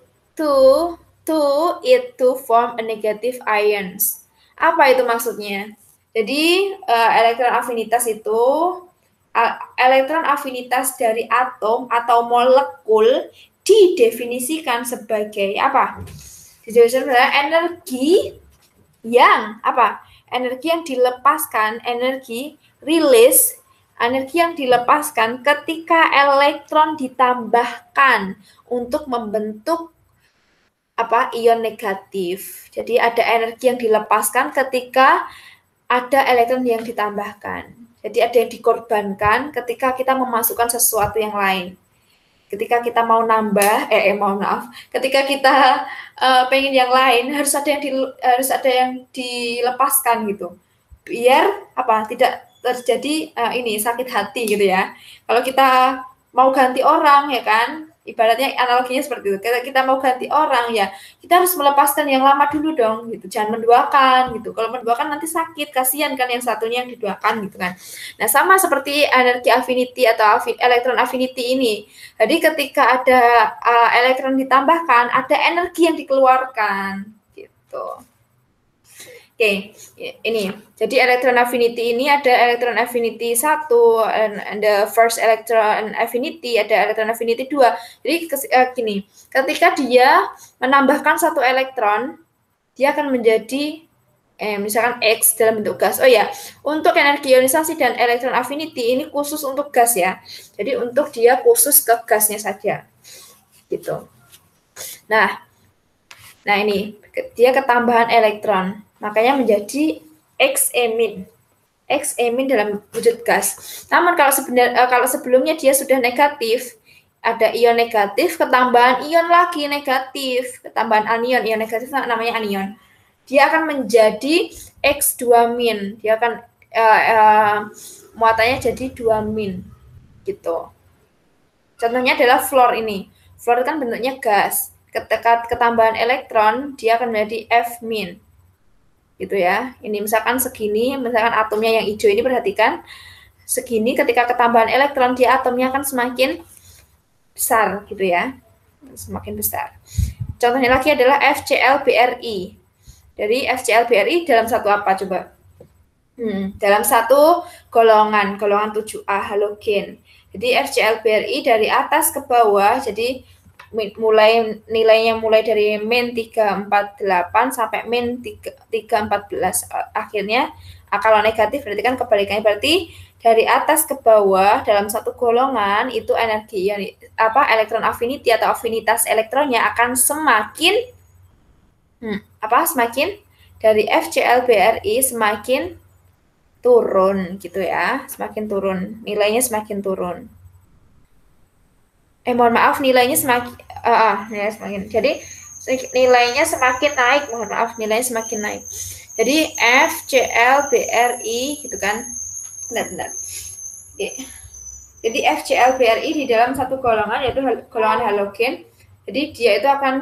to form a negative ions. Apa itu maksudnya? Jadi elektron afinitas itu elektron afinitas dari atom atau molekul didefinisikan sebagai apa? Didefinisikan sebagai energi yang apa? Energi yang dilepaskan, energi release, energi yang dilepaskan ketika elektron ditambahkan untuk membentuk apa? Ion negatif. Jadi ada energi yang dilepaskan ketika ada elektron yang ditambahkan. Jadi ada yang dikorbankan ketika kita memasukkan sesuatu yang lain. Ketika kita mau nambah, ketika kita pengen yang lain harus ada yang dilepaskan gitu. Biar apa? Tidak terjadi sakit hati gitu ya. Kalau kita mau ganti orang ya kan, ibaratnya analoginya seperti itu. Kita mau ganti orang ya, kita harus melepaskan yang lama dulu dong gitu. Jangan menduakan gitu. Kalau menduakan nanti sakit, kasihan kan yang satunya yang diduakan gitu kan. Nah, sama seperti energi affinity atau elektron affinity ini. Jadi ketika ada elektron ditambahkan, ada energi yang dikeluarkan gitu. Oke, ini. Jadi elektron affinity ini ada elektron affinity 1, and the first electron affinity, ada elektron affinity 2. Jadi gini, ketika dia menambahkan satu elektron, dia akan menjadi misalkan X dalam bentuk gas. Oh ya, untuk energi ionisasi dan elektron affinity ini khusus untuk gas ya. Jadi untuk dia khusus ke gasnya saja. Gitu. Nah ini dia ketambahan elektron. Makanya menjadi X-emin. X-emin dalam wujud gas. Namun kalau sebelumnya dia sudah negatif, ada ion negatif, ketambahan ion lagi negatif, ketambahan anion, ion negatif namanya anion. Dia akan menjadi X2-min. Dia akan muatannya jadi 2-min gitu. Contohnya adalah fluor ini. Fluor kan bentuknya gas. Ketika ketambahan elektron, dia akan menjadi F-min. Gitu ya. Ini misalkan segini, misalkan atomnya yang hijau ini perhatikan. Segini ketika ketambahan elektron, dia atomnya akan semakin besar gitu ya. Semakin besar. Contohnya lagi adalah FCl-BrI. Jadi FCl-BrI dalam satu apa coba? Dalam satu golongan 7A halogen. Jadi FCl-BrI dari atas ke bawah, jadi nilainya mulai dari min 348 sampai min 314. Akhirnya kalau negatif berarti kan kebalikannya, berarti dari atas ke bawah dalam satu golongan itu energi elektron affinity atau afinitas elektronnya akan semakin semakin dari FCl-BrI semakin turun gitu ya, semakin turun, nilainya semakin turun. Mohon maaf, nilainya semakin jadi nilainya semakin naik, nilainya semakin naik. Jadi FCl-BrI gitu kan. Benar. Oke. Jadi FCl-BrI di dalam satu golongan yaitu golongan halogen. Jadi dia itu akan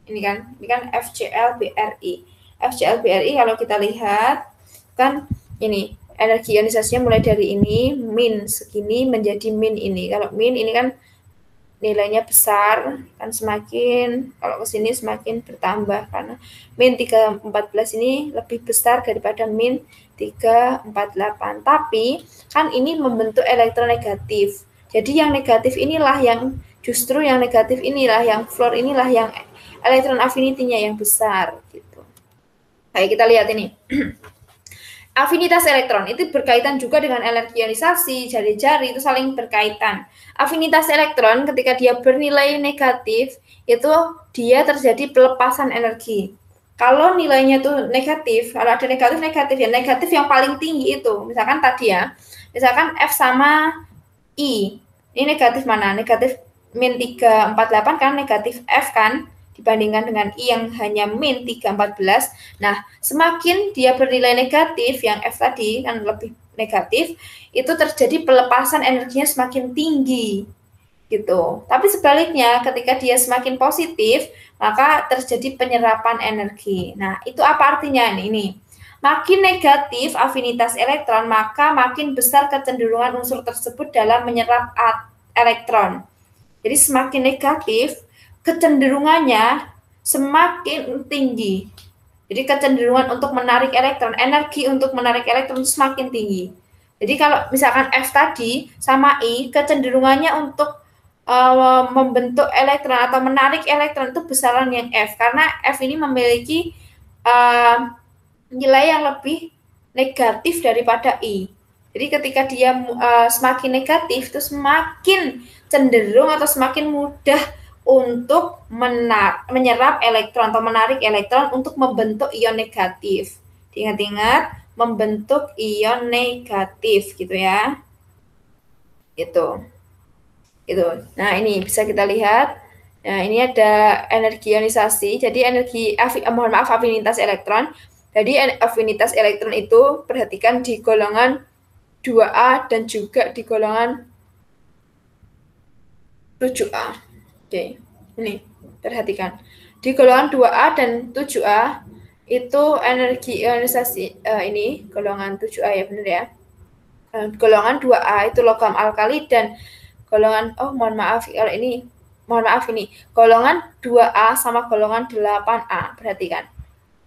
ini kan FCl-BrI. FCl-BrI kalau kita lihat kan ini energi ionisasinya mulai dari ini min segini menjadi min ini. Kalau min ini kan nilainya besar, kan semakin kalau ke sini semakin bertambah karena min 314 ini lebih besar daripada min 348. Tapi kan ini membentuk elektron negatif. Jadi yang negatif inilah yang fluor inilah yang elektron affinity-nya yang besar gitu. Baik, kita lihat ini. Afinitas elektron itu berkaitan juga dengan energi ionisasi, jari-jari itu saling berkaitan. Afinitas elektron ketika dia bernilai negatif, itu dia terjadi pelepasan energi. Kalau nilainya itu negatif, kalau ada negatif ya, negatif yang paling tinggi itu, misalkan tadi ya, misalkan F sama I, ini negatif mana? Negatif min 348 kan negatif F kan, dibandingkan dengan I yang hanya min 314. Nah, semakin dia bernilai negatif, yang F tadi kan lebih negatif, itu terjadi pelepasan energinya semakin tinggi gitu. Tapi sebaliknya ketika dia semakin positif, maka terjadi penyerapan energi. Nah, itu apa artinya ini? Makin negatif afinitas elektron, maka makin besar kecenderungan unsur tersebut dalam menyerap elektron. Jadi semakin negatif, kecenderungannya semakin tinggi. Jadi kecenderungan untuk menarik elektron, energi untuk menarik elektron semakin tinggi. Jadi kalau misalkan F tadi sama I, kecenderungannya untuk membentuk elektron atau menarik elektron itu besaran yang F, karena F ini memiliki nilai yang lebih negatif daripada I. Jadi ketika dia semakin negatif, itu semakin cenderung atau semakin mudah untuk menyerap elektron atau menarik elektron untuk membentuk ion negatif. Ingat-ingat, membentuk ion negatif gitu ya. Gitu. Nah, ini bisa kita lihat. Nah, ini ada energi ionisasi. Jadi afinitas elektron. Jadi afinitas elektron itu perhatikan di golongan 2A dan juga di golongan 7A. Oke, ini perhatikan. Di golongan 2A dan 7A itu energi ionisasi ini golongan 7A ya, benar ya. Golongan 2A itu logam alkali dan golongan mohon maaf ini golongan 2A sama golongan 8A, perhatikan.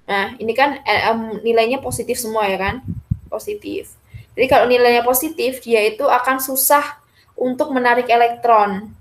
Nah, ini kan nilainya positif semua ya kan? Positif. Jadi kalau nilainya positif, dia itu akan susah untuk menarik elektron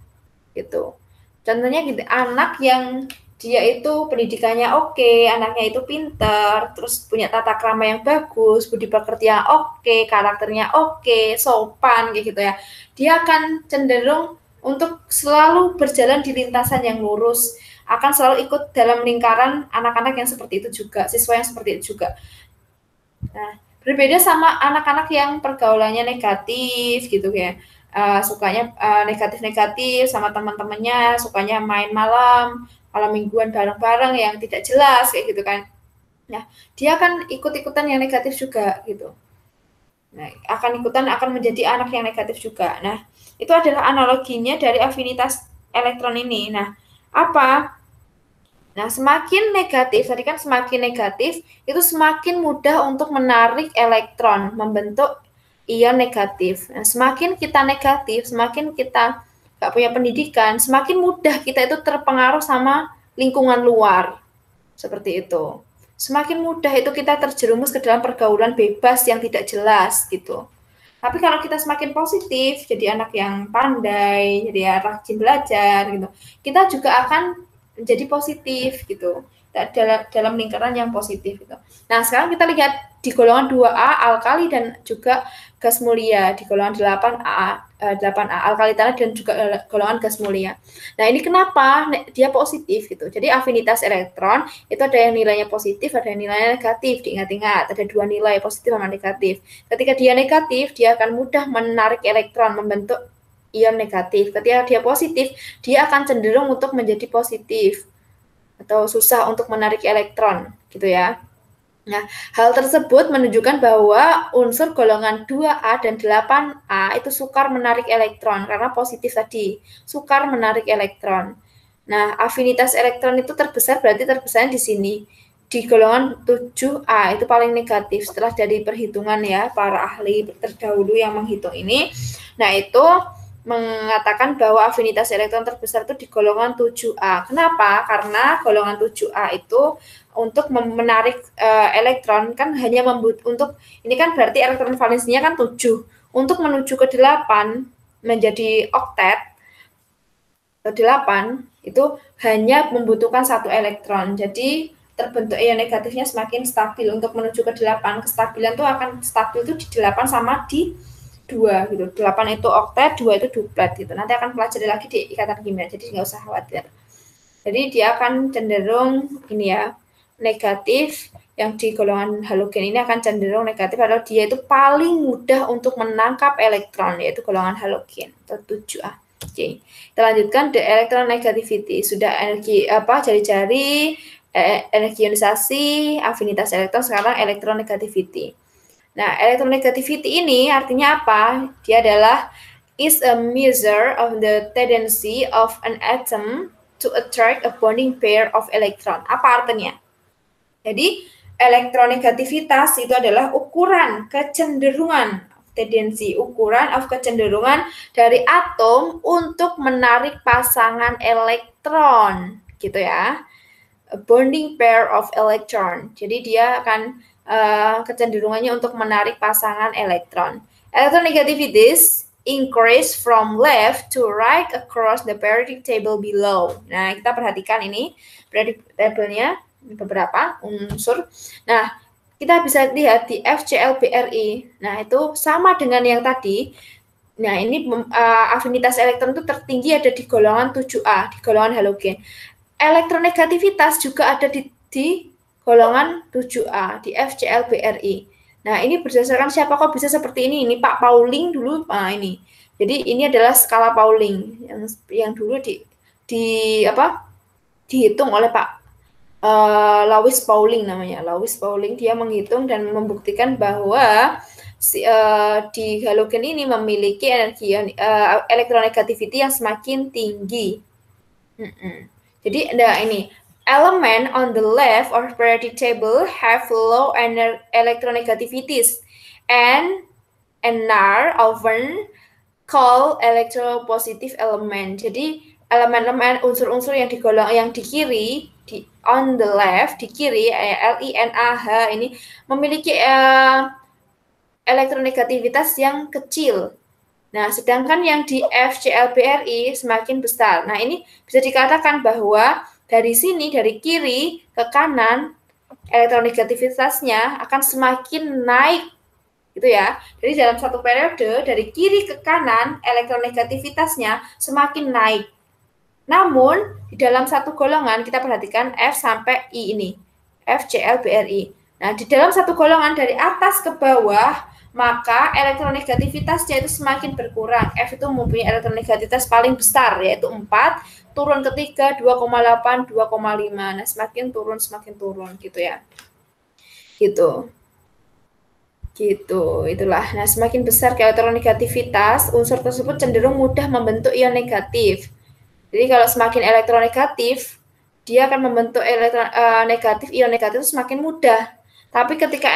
gitu. Contohnya gitu, anak yang dia itu pendidikannya oke, anaknya itu pintar, terus punya tata krama yang bagus, budi pekerti yang oke, karakternya oke, sopan kayak gitu ya. Dia akan cenderung untuk selalu berjalan di lintasan yang lurus, akan selalu ikut dalam lingkaran anak-anak yang seperti itu juga, siswa yang seperti itu juga. Nah, berbeda sama anak-anak yang pergaulannya negatif gitu ya. Sukanya negatif-negatif sama teman-temannya, sukanya main malam mingguan bareng-bareng yang tidak jelas kayak gitu kan. Nah, dia akan ikut-ikutan yang negatif juga gitu. Nah, akan menjadi anak yang negatif juga. Nah, itu adalah analoginya dari afinitas elektron ini. Nah, apa? Nah, semakin negatif, tadi kan semakin negatif, itu semakin mudah untuk menarik elektron, membentuk ion negatif. Nah, semakin kita negatif, semakin kita nggak punya pendidikan, semakin mudah kita itu terpengaruh sama lingkungan luar. Seperti itu. Semakin mudah itu kita terjerumus ke dalam pergaulan bebas yang tidak jelas, gitu. Tapi kalau kita semakin positif, jadi anak yang pandai, jadi rajin belajar, gitu, kita juga akan menjadi positif gitu dalam lingkaran yang positif gitu. Nah, sekarang kita lihat di golongan 2A alkali dan juga gas mulia, di golongan 8A alkali tanah dan juga golongan gas mulia. Nah, ini kenapa dia positif gitu. Jadi afinitas elektron itu ada yang nilainya positif, ada yang nilainya negatif. Diingat-ingat, ada dua nilai positif sama negatif. Ketika dia negatif, dia akan mudah menarik elektron, membentuk ion negatif. Ketika dia positif, dia akan cenderung untuk menjadi positif atau susah untuk menarik elektron, gitu ya. Nah, hal tersebut menunjukkan bahwa unsur golongan 2A dan 8A itu sukar menarik elektron karena positif tadi, sukar menarik elektron. Nah, afinitas elektron itu berarti terbesarnya di sini. Di golongan 7A itu paling negatif setelah dari perhitungan ya, para ahli terdahulu yang menghitung ini. Nah, itu mengatakan bahwa afinitas elektron terbesar itu di golongan 7A. Kenapa? Karena golongan 7A itu untuk menarik elektron kan hanya untuk ini kan berarti elektron valensinya kan 7. Untuk menuju ke 8 menjadi oktet ke 8 itu hanya membutuhkan 1 elektron. Jadi terbentuk ion negatifnya semakin stabil. Untuk menuju ke 8, kestabilan itu akan stabil itu di 8 sama di 2 gitu. 8 itu oktet, 2 itu duplet gitu. Nanti akan pelajari lagi di ikatan kimia, jadi nggak usah khawatir. Jadi dia akan cenderung ini ya, negatif, yang di golongan halogen ini akan cenderung negatif padahal dia itu paling mudah untuk menangkap elektron, yaitu golongan halogen atau 7A. Oke. Kita lanjutkan the electron negativity. Sudah energi jari-jari, energi ionisasi, afinitas elektron, sekarang electron negativity. Nah, electronegativity ini artinya apa? Dia adalah is a measure of the tendency of an atom to attract a bonding pair of electron. Apa artinya? Jadi, elektronegativitas itu adalah ukuran kecenderungan, tendensi, ukuran of kecenderungan dari atom untuk menarik pasangan elektron, gitu ya. A bonding pair of electron. Jadi dia akan kecenderungannya untuk menarik pasangan elektron. Electronegativities increase from left to right across the periodic table below. Nah, kita perhatikan ini periodic table-nya beberapa unsur. Nah, kita bisa lihat di FClBRI. Nah, itu sama dengan yang tadi. Nah, ini afinitas elektron itu tertinggi ada di golongan 7A, di golongan halogen. Elektronegativitas juga ada di golongan 7A, di FClBRI. Nah, ini berdasarkan siapa kok bisa seperti ini? Ini Pak Pauling dulu, ini. Jadi ini adalah skala Pauling yang dulu dihitung oleh Pak Lewis Pauling namanya. Lewis Pauling dia menghitung dan membuktikan bahwa di halogen ini memiliki energi elektronegativity yang semakin tinggi. Jadi ada ini. Element on the left of periodic table have low electronegativities and are often called electropositive element. Jadi elemen-elemen unsur-unsur yang di kiri on the left di kiri LINAH ini memiliki elektronegativitas yang kecil. Nah, sedangkan yang di FClBRI semakin besar. Nah, ini bisa dikatakan bahwa dari sini, dari kiri ke kanan, elektronegativitasnya akan semakin naik, gitu ya. Jadi dalam satu periode, dari kiri ke kanan, elektronegativitasnya semakin naik. Namun, di dalam satu golongan, kita perhatikan F sampai I ini, FClBRI. Nah, di dalam satu golongan dari atas ke bawah, maka elektronegativitasnya itu semakin berkurang. F itu mempunyai elektronegativitas paling besar, yaitu 4, turun ketiga 2,8, 2,5. Nah, semakin turun gitu ya. Gitu, itulah. Nah, semakin besar elektronegativitas, unsur tersebut cenderung mudah membentuk ion negatif. Jadi kalau semakin elektronegatif, dia akan membentuk ion negatif semakin mudah. Tapi ketika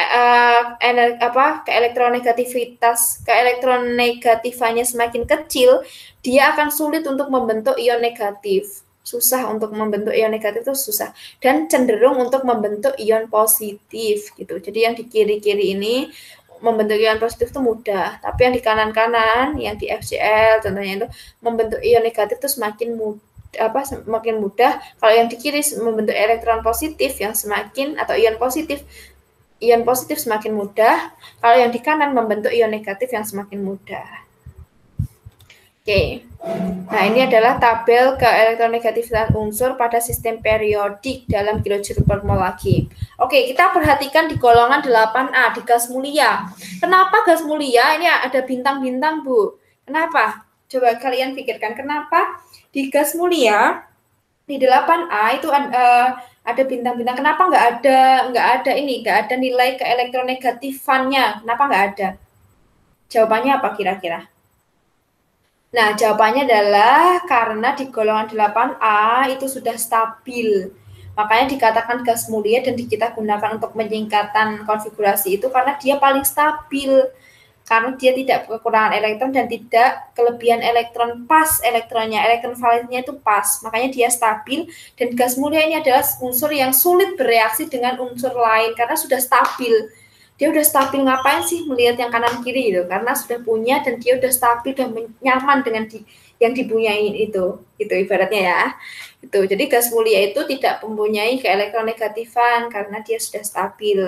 keelektronegatifannya semakin kecil, dia akan sulit untuk membentuk ion negatif. Susah untuk membentuk ion negatif itu susah. Dan cenderung untuk membentuk ion positif gitu. Jadi yang di kiri-kiri ini membentuk ion positif itu mudah. Tapi yang di kanan-kanan, yang di FCl contohnya itu membentuk ion negatif itu semakin mudah. Kalau yang di kiri membentuk elektron positif yang semakin atau ion positif semakin mudah, kalau yang di kanan membentuk ion negatif yang semakin mudah. Oke. Nah, ini adalah tabel keelektronegativitas unsur pada sistem periodik dalam kilojoule per mol lagi. Oke, kita perhatikan di golongan 8A, di gas mulia. Kenapa gas mulia? Ini ada bintang-bintang, Bu. Kenapa? Coba kalian pikirkan, kenapa di gas mulia, di 8A itu ada bintang-bintang. Kenapa nggak ada nilai keelektronegatifannya? Kenapa nggak ada? Jawabannya apa kira-kira? Nah, jawabannya adalah karena di golongan 8A itu sudah stabil. Makanya dikatakan gas mulia dan kita gunakan untuk menyingkatan konfigurasi itu karena dia paling stabil. Karena dia tidak kekurangan elektron dan tidak kelebihan elektron, pas elektronnya, elektron valensinya itu pas, makanya dia stabil. Dan gas mulia ini adalah unsur yang sulit bereaksi dengan unsur lain karena sudah stabil. Dia udah stabil, ngapain sih melihat yang kanan kiri gitu, karena sudah punya dan dia udah stabil dan nyaman dengan yang dipunyain itu ibaratnya ya. Itu. Jadi gas mulia itu tidak mempunyai keelektronegatifan karena dia sudah stabil.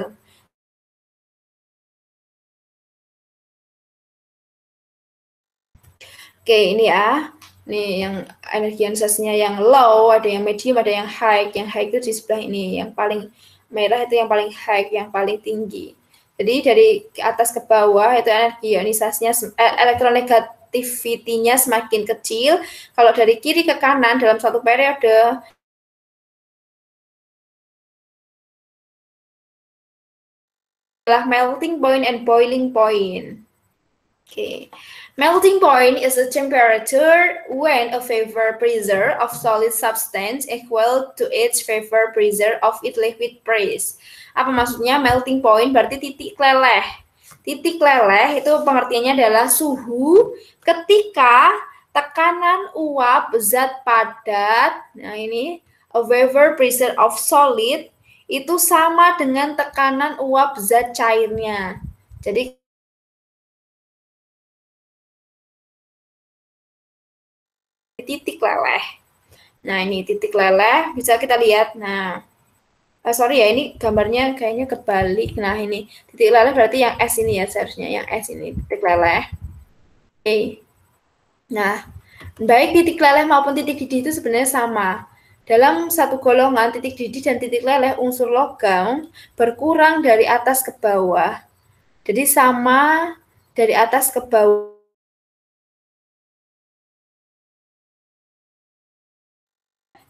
Oke, ini ya. Nih yang energi ionisasinya yang low, ada yang medium, ada yang high. Yang high itu di sebelah ini. Yang paling merah itu yang paling high, yang paling tinggi. Jadi dari atas ke bawah itu energi ionisasinya, elektronegativity-nya semakin kecil. Kalau dari kiri ke kanan dalam satu periode, adalah melting point and boiling point. Okay. Melting point is a temperature when a vapor pressure of solid substance equal to its vapor pressure of its liquid phase. Apa maksudnya melting point? Berarti titik leleh. Titik leleh itu pengertiannya adalah suhu ketika tekanan uap zat padat. Nah, ini a vapor pressure of solid itu sama dengan tekanan uap zat cairnya. Jadi titik leleh. Nah, ini titik leleh bisa kita lihat. Nah, sorry ya, ini gambarnya kayaknya kebalik. Nah, ini titik leleh berarti yang S ini ya seharusnya, yang S ini titik leleh. Oke. Nah, baik titik leleh maupun titik didih itu sebenarnya sama. Dalam satu golongan, titik didih dan titik leleh unsur logam berkurang dari atas ke bawah. Jadi sama dari atas ke bawah.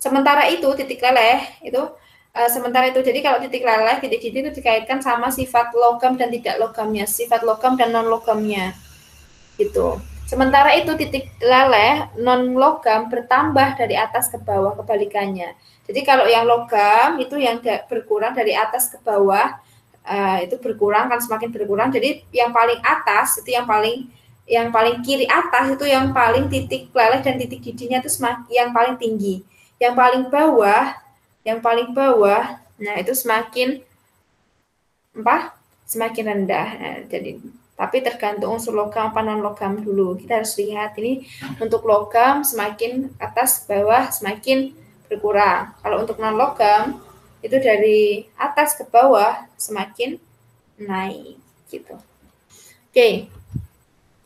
Sementara itu titik leleh itu sementara itu jadi kalau titik leleh, titik didih itu dikaitkan sama sifat logam dan tidak logamnya, sifat logam dan non logamnya. Gitu. Sementara itu titik leleh non logam bertambah dari atas ke bawah, kebalikannya. Jadi kalau yang logam itu yang berkurang dari atas ke bawah, itu berkurang, kan semakin berkurang. Jadi yang paling atas itu yang paling kiri atas itu yang paling titik leleh dan titik didihnya itu yang paling tinggi. Yang paling bawah, nah itu semakin rendah. Nah, jadi tapi tergantung unsur logam apa non logam dulu. Kita harus lihat ini untuk logam semakin atas bawah semakin berkurang. Kalau untuk non logam itu dari atas ke bawah semakin naik gitu. Oke.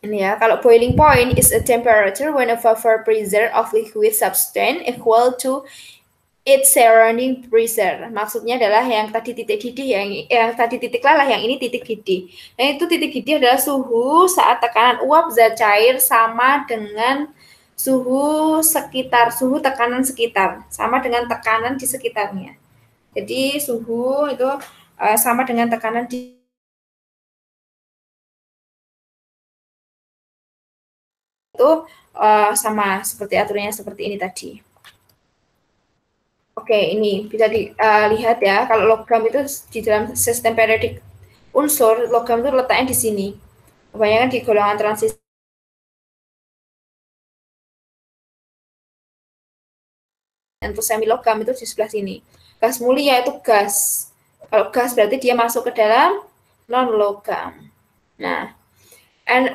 Ini ya, kalau boiling point is a temperature when a vapor pressure of liquid substance equal to its surrounding pressure. Maksudnya adalah yang tadi titik didih, yang tadi titik leleh, yang ini titik didih. Nah, itu titik didih adalah suhu saat tekanan uap zat cair sama dengan suhu tekanan sekitar, sama dengan tekanan di sekitarnya. Jadi suhu itu sama dengan tekanan di itu sama seperti aturannya seperti ini tadi. Oke, ini bisa dilihat ya, kalau logam itu di dalam sistem periodik unsur, logam itu letaknya di sini. Kebanyakan di golongan transisi. Untuk semi logam itu di sebelah sini. Gas mulia itu gas. Kalau gas berarti dia masuk ke dalam non logam. Nah,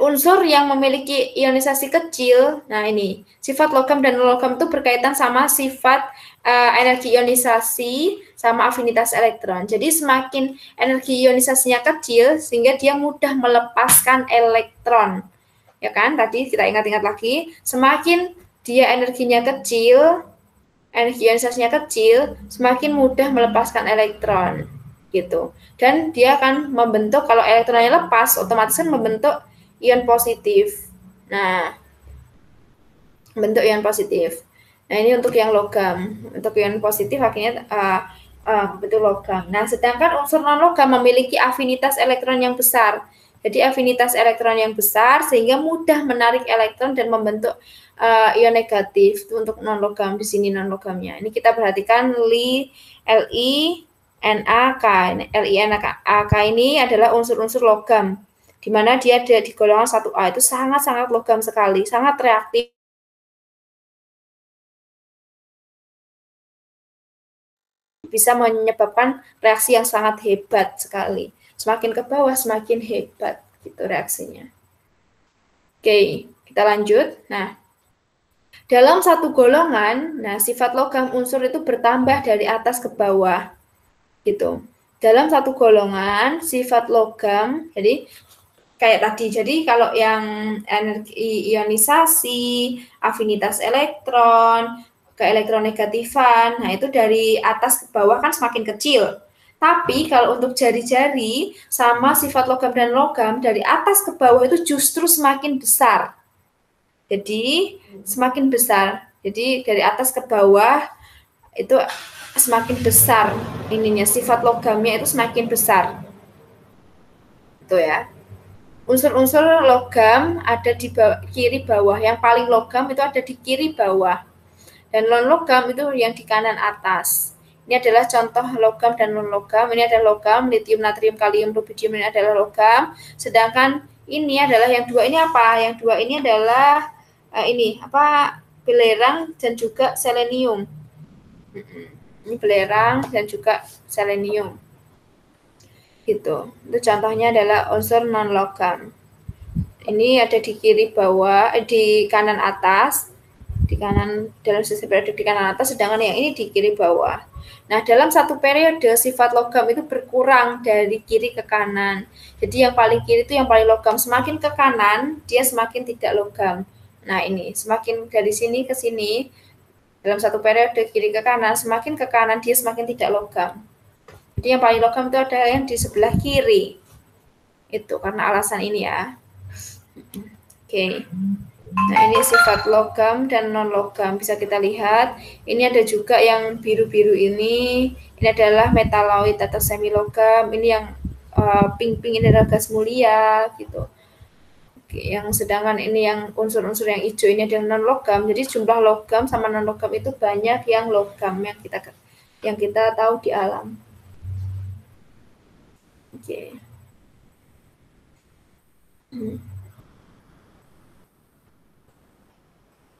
unsur yang memiliki ionisasi kecil, nah ini sifat logam dan non logam itu berkaitan sama sifat energi ionisasi sama afinitas elektron. Jadi semakin energi ionisasinya kecil sehingga dia mudah melepaskan elektron. Ya kan? Tadi kita ingat-ingat lagi, semakin dia energinya kecil, energi ionisasinya kecil, semakin mudah melepaskan elektron gitu. Dan dia akan membentuk, kalau elektronnya lepas, otomatis kan membentuk ion positif. Nah, bentuk ion positif. Nah, ini untuk yang logam. Untuk ion positif akhirnya bentuk logam. Nah, sedangkan unsur non-logam memiliki afinitas elektron yang besar. Jadi, afinitas elektron yang besar sehingga mudah menarik elektron dan membentuk ion negatif. Itu untuk non-logam, di sini non-logamnya. Ini kita perhatikan LiNaK. LiNaK ini adalah unsur-unsur logam, di mana dia ada di golongan 1A, itu sangat-sangat logam sekali, sangat reaktif. Bisa menyebabkan reaksi yang sangat hebat sekali. Semakin ke bawah, semakin hebat gitu reaksinya. Oke, kita lanjut. Nah, dalam satu golongan, nah sifat logam unsur itu bertambah dari atas ke bawah, gitu. Dalam satu golongan, sifat logam, jadi kayak tadi, jadi kalau yang energi ionisasi, afinitas elektron, keelektronegatifan, nah itu dari atas ke bawah kan semakin kecil. Tapi kalau untuk jari-jari sama sifat logam dan logam dari atas ke bawah itu justru semakin besar. Jadi semakin besar. Jadi dari atas ke bawah itu semakin besar ininya, sifat logamnya itu semakin besar. Itu ya. Unsur-unsur logam ada di kiri bawah. Yang paling logam itu ada di kiri bawah. Dan non logam itu yang di kanan atas. Ini adalah contoh logam dan non logam. Ini adalah logam, litium, natrium, kalium, rubidium ini adalah logam. Sedangkan ini adalah yang dua ini apa? Yang dua ini adalah belerang dan juga selenium. Ini belerang dan juga selenium. Gitu. Itu contohnya adalah unsur non logam. Ini ada di kiri bawah, di kanan atas. di kanan, dalam sistem periodik di kanan atas, sedangkan yang ini di kiri bawah. Nah, dalam satu periode sifat logam itu berkurang dari kiri ke kanan. Jadi yang paling kiri itu yang paling logam, semakin ke kanan dia semakin tidak logam. Nah, ini semakin dari sini ke sini dalam satu periode kiri ke kanan, semakin ke kanan dia semakin tidak logam. Jadi yang paling logam itu ada yang di sebelah kiri. Itu karena alasan ini ya. Oke. Nah, ini sifat logam dan non-logam. Bisa kita lihat. Ini ada juga yang biru-biru ini. Ini adalah metaloid atau semi-logam. Ini yang pink-pink ini adalah gas mulia gitu. Oke, yang sedangkan ini yang unsur-unsur yang hijau ini ada non-logam. Jadi jumlah logam sama non-logam itu banyak yang logam yang kita tahu di alam. Oke.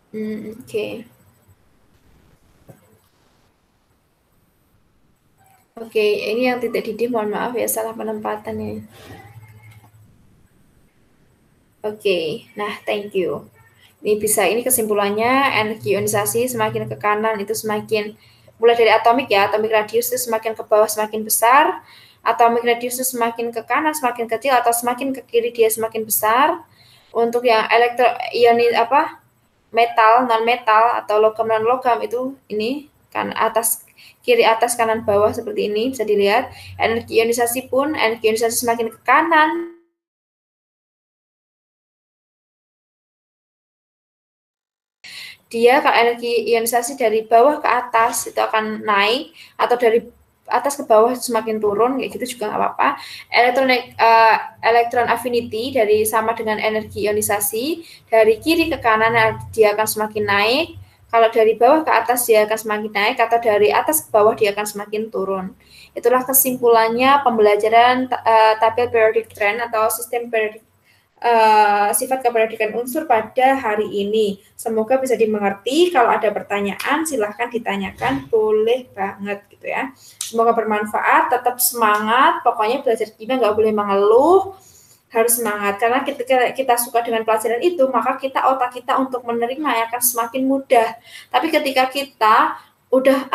Oke. Oke, ini yang titik didih, mohon maaf ya, salah penempatannya. Oke, nah thank you. Ini kesimpulannya, energi ionisasi semakin ke kanan itu semakin, mulai dari atomik ya, atomik radius itu semakin ke bawah semakin besar, atomik radius itu semakin ke kanan semakin kecil, atau semakin ke kiri dia semakin besar. Untuk yang metal, non-metal, atau logam non-logam itu ini kan kiri atas kanan bawah seperti ini bisa dilihat. Energi ionisasi semakin ke kanan dia, kalau energi ionisasi dari bawah ke atas itu akan naik, atau dari atas ke bawah semakin turun, kayak gitu juga nggak apa-apa. Elektron affinity dari sama dengan energi ionisasi, dari kiri ke kanan dia akan semakin naik, kalau dari bawah ke atas dia akan semakin naik, atau dari atas ke bawah dia akan semakin turun. Itulah kesimpulannya pembelajaran tabel periodic trend atau sistem periodik sifat keperiodikan unsur pada hari ini. Semoga bisa dimengerti. Kalau ada pertanyaan silahkan ditanyakan, boleh banget gitu ya. Semoga bermanfaat, tetap semangat, pokoknya belajar kimia nggak boleh mengeluh, harus semangat. Karena ketika kita suka dengan pelajaran itu, maka otak kita untuk menerima akan semakin mudah. Tapi ketika kita udah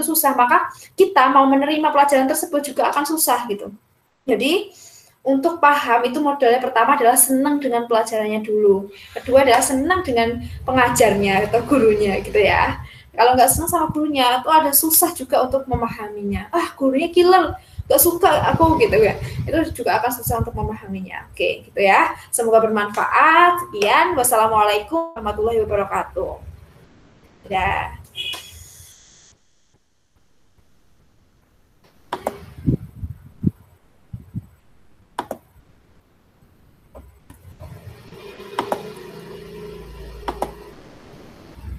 susah, maka kita mau menerima pelajaran tersebut juga akan susah gitu. Jadi untuk paham itu modalnya pertama adalah senang dengan pelajarannya dulu. Kedua adalah senang dengan pengajarnya atau gurunya gitu ya. Kalau nggak senang sama gurunya, itu ada susah juga untuk memahaminya. Gurunya killer, nggak suka aku gitu ya. Itu juga akan susah untuk memahaminya. Oke, gitu ya. Semoga bermanfaat. Sekian. Wassalamualaikum warahmatullahi wabarakatuh. Dadah.